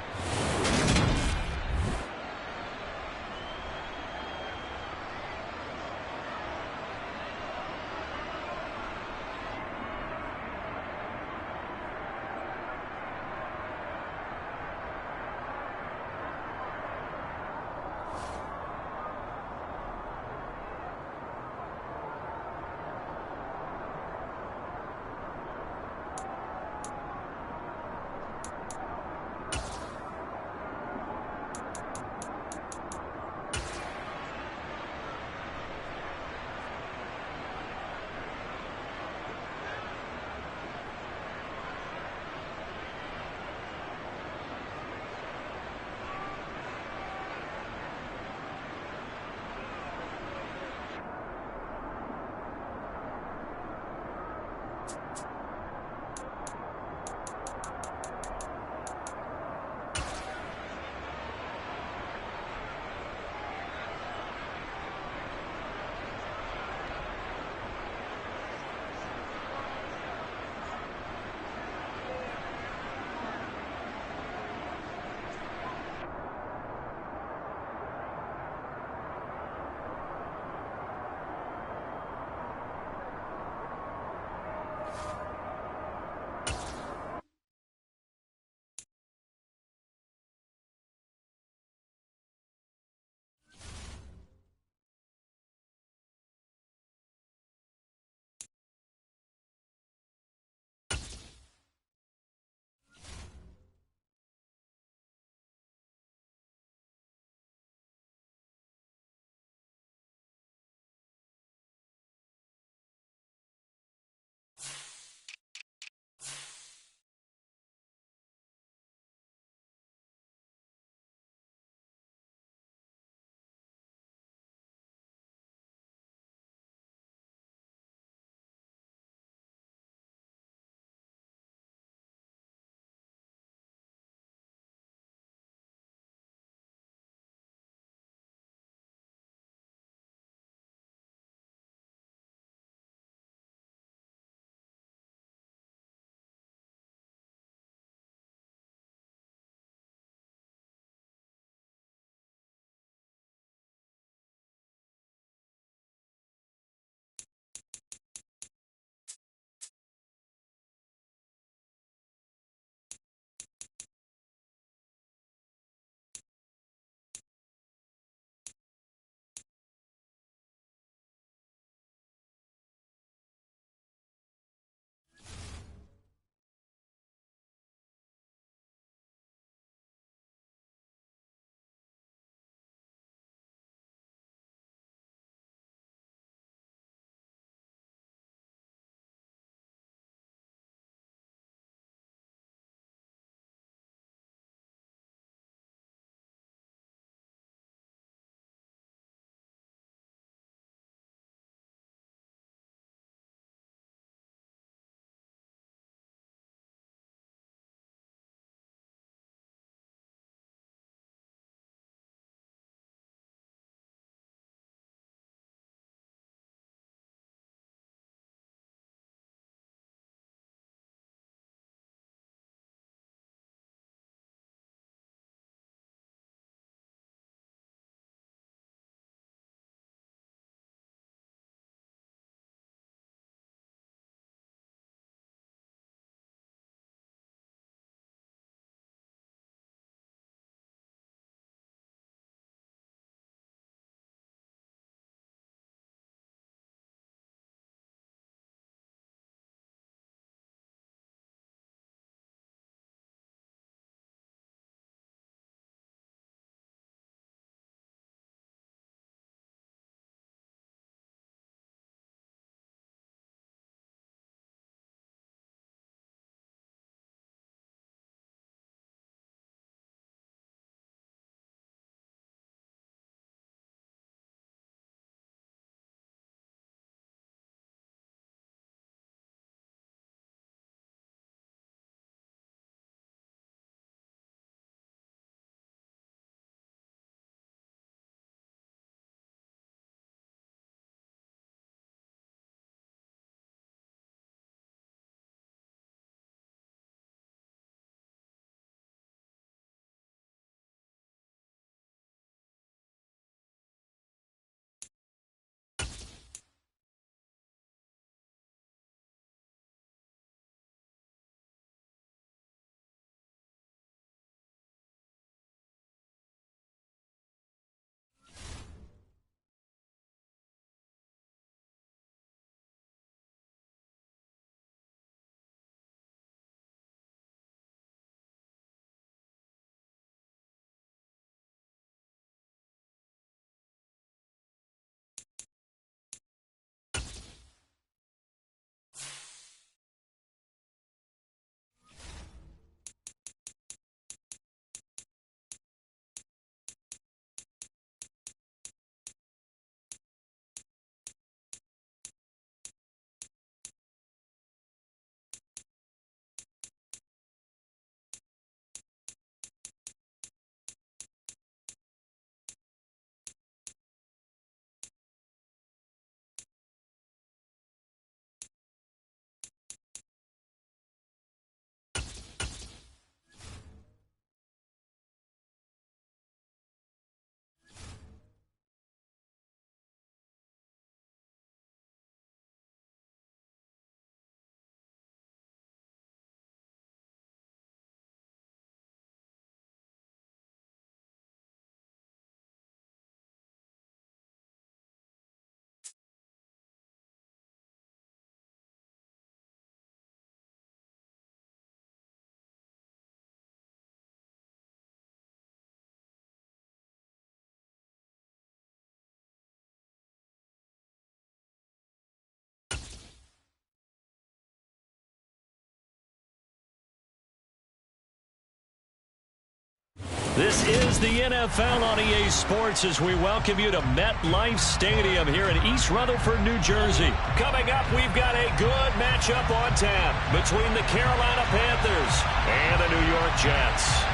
This is the NFL on EA Sports as we welcome you to MetLife Stadium here in East Rutherford, New Jersey. Coming up, we've got a good matchup on tap between the Carolina Panthers and the New York Jets.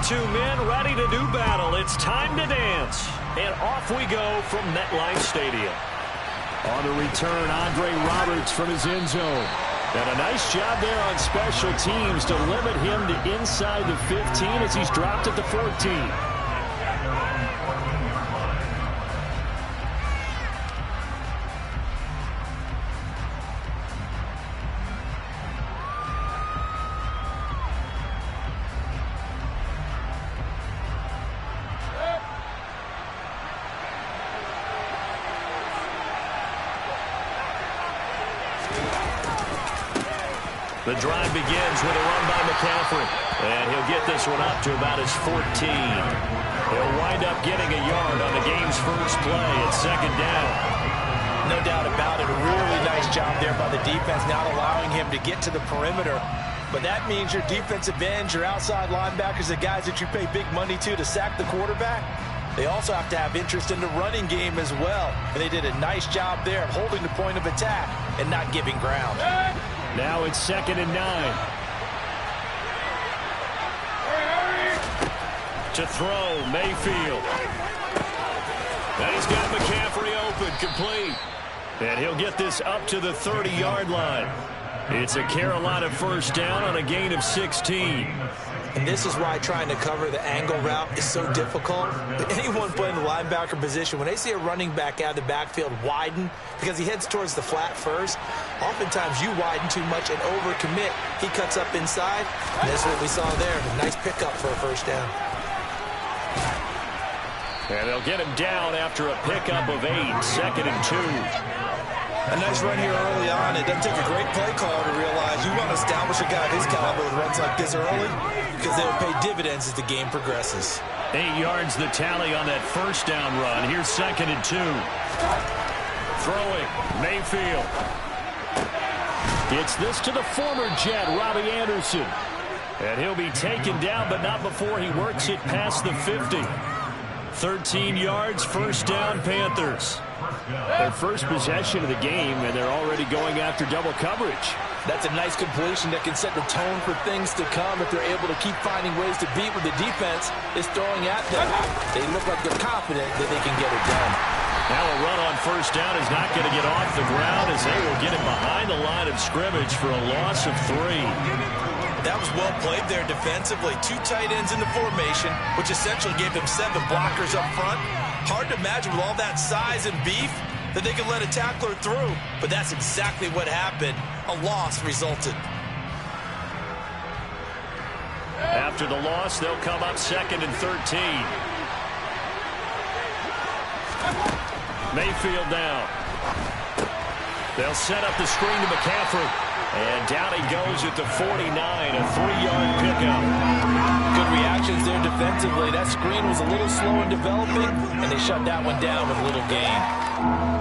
Two men ready to do battle. It's time to dance. And off we go from MetLife Stadium. On the return, Andre Roberts from his end zone. And a nice job there on special teams to limit him to inside the 15 as he's dropped at the 14. The drive begins with a run by McCaffrey. And he'll get this one up to about his 14. He'll wind up getting a yard on the game's first play at second down. No doubt about it. A really nice job there by the defense, not allowing him to get to the perimeter. But that means your defensive ends, your outside linebackers, the guys that you pay big money to sack the quarterback, they also have to have interest in the running game as well. And they did a nice job there of holding the point of attack and not giving ground. Now it's 2nd and 9. To throw, Mayfield. And he's got McCaffrey open, complete. And he'll get this up to the 30-yard line. It's a Carolina first down on a gain of 16. And this is why trying to cover the angle route is so difficult. Anyone playing the linebacker position, when they see a running back out of the backfield widen, because he heads towards the flat first, oftentimes you widen too much and overcommit. He cuts up inside, and that's what we saw there. A nice pickup for a first down. And they'll get him down after a pickup of 8, 2nd and 2. A nice run here early on. It doesn't take a great play call to realize you want to establish a guy of his caliber with runs like this early because they'll pay dividends as the game progresses. 8 yards the tally on that first down run. Here's 2nd and 2. Throwing, Mayfield. Gets this to the former Jet, Robbie Anderson. And he'll be taken down, but not before he works it past the 50. 13 yards, first down, Panthers. Their first possession of the game, and they're already going after double coverage. That's a nice completion that can set the tone for things to come if they're able to keep finding ways to beat what the defense is throwing at them. They look like they're confident that they can get it done. Now a run on first down is not going to get off the ground as they will get him behind the line of scrimmage for a loss of 3. That was well played there defensively. 2 tight ends in the formation, which essentially gave them 7 blockers up front. Hard to imagine with all that size and beef that they could let a tackler through. But that's exactly what happened. A loss resulted. After the loss, they'll come up 2nd and 13. Mayfield down. They'll set up the screen to McCaffrey. And down he goes at the 49, a 3-yard pickup. Good reactions there defensively. That screen was a little slow in developing, and they shut that one down with a little gain.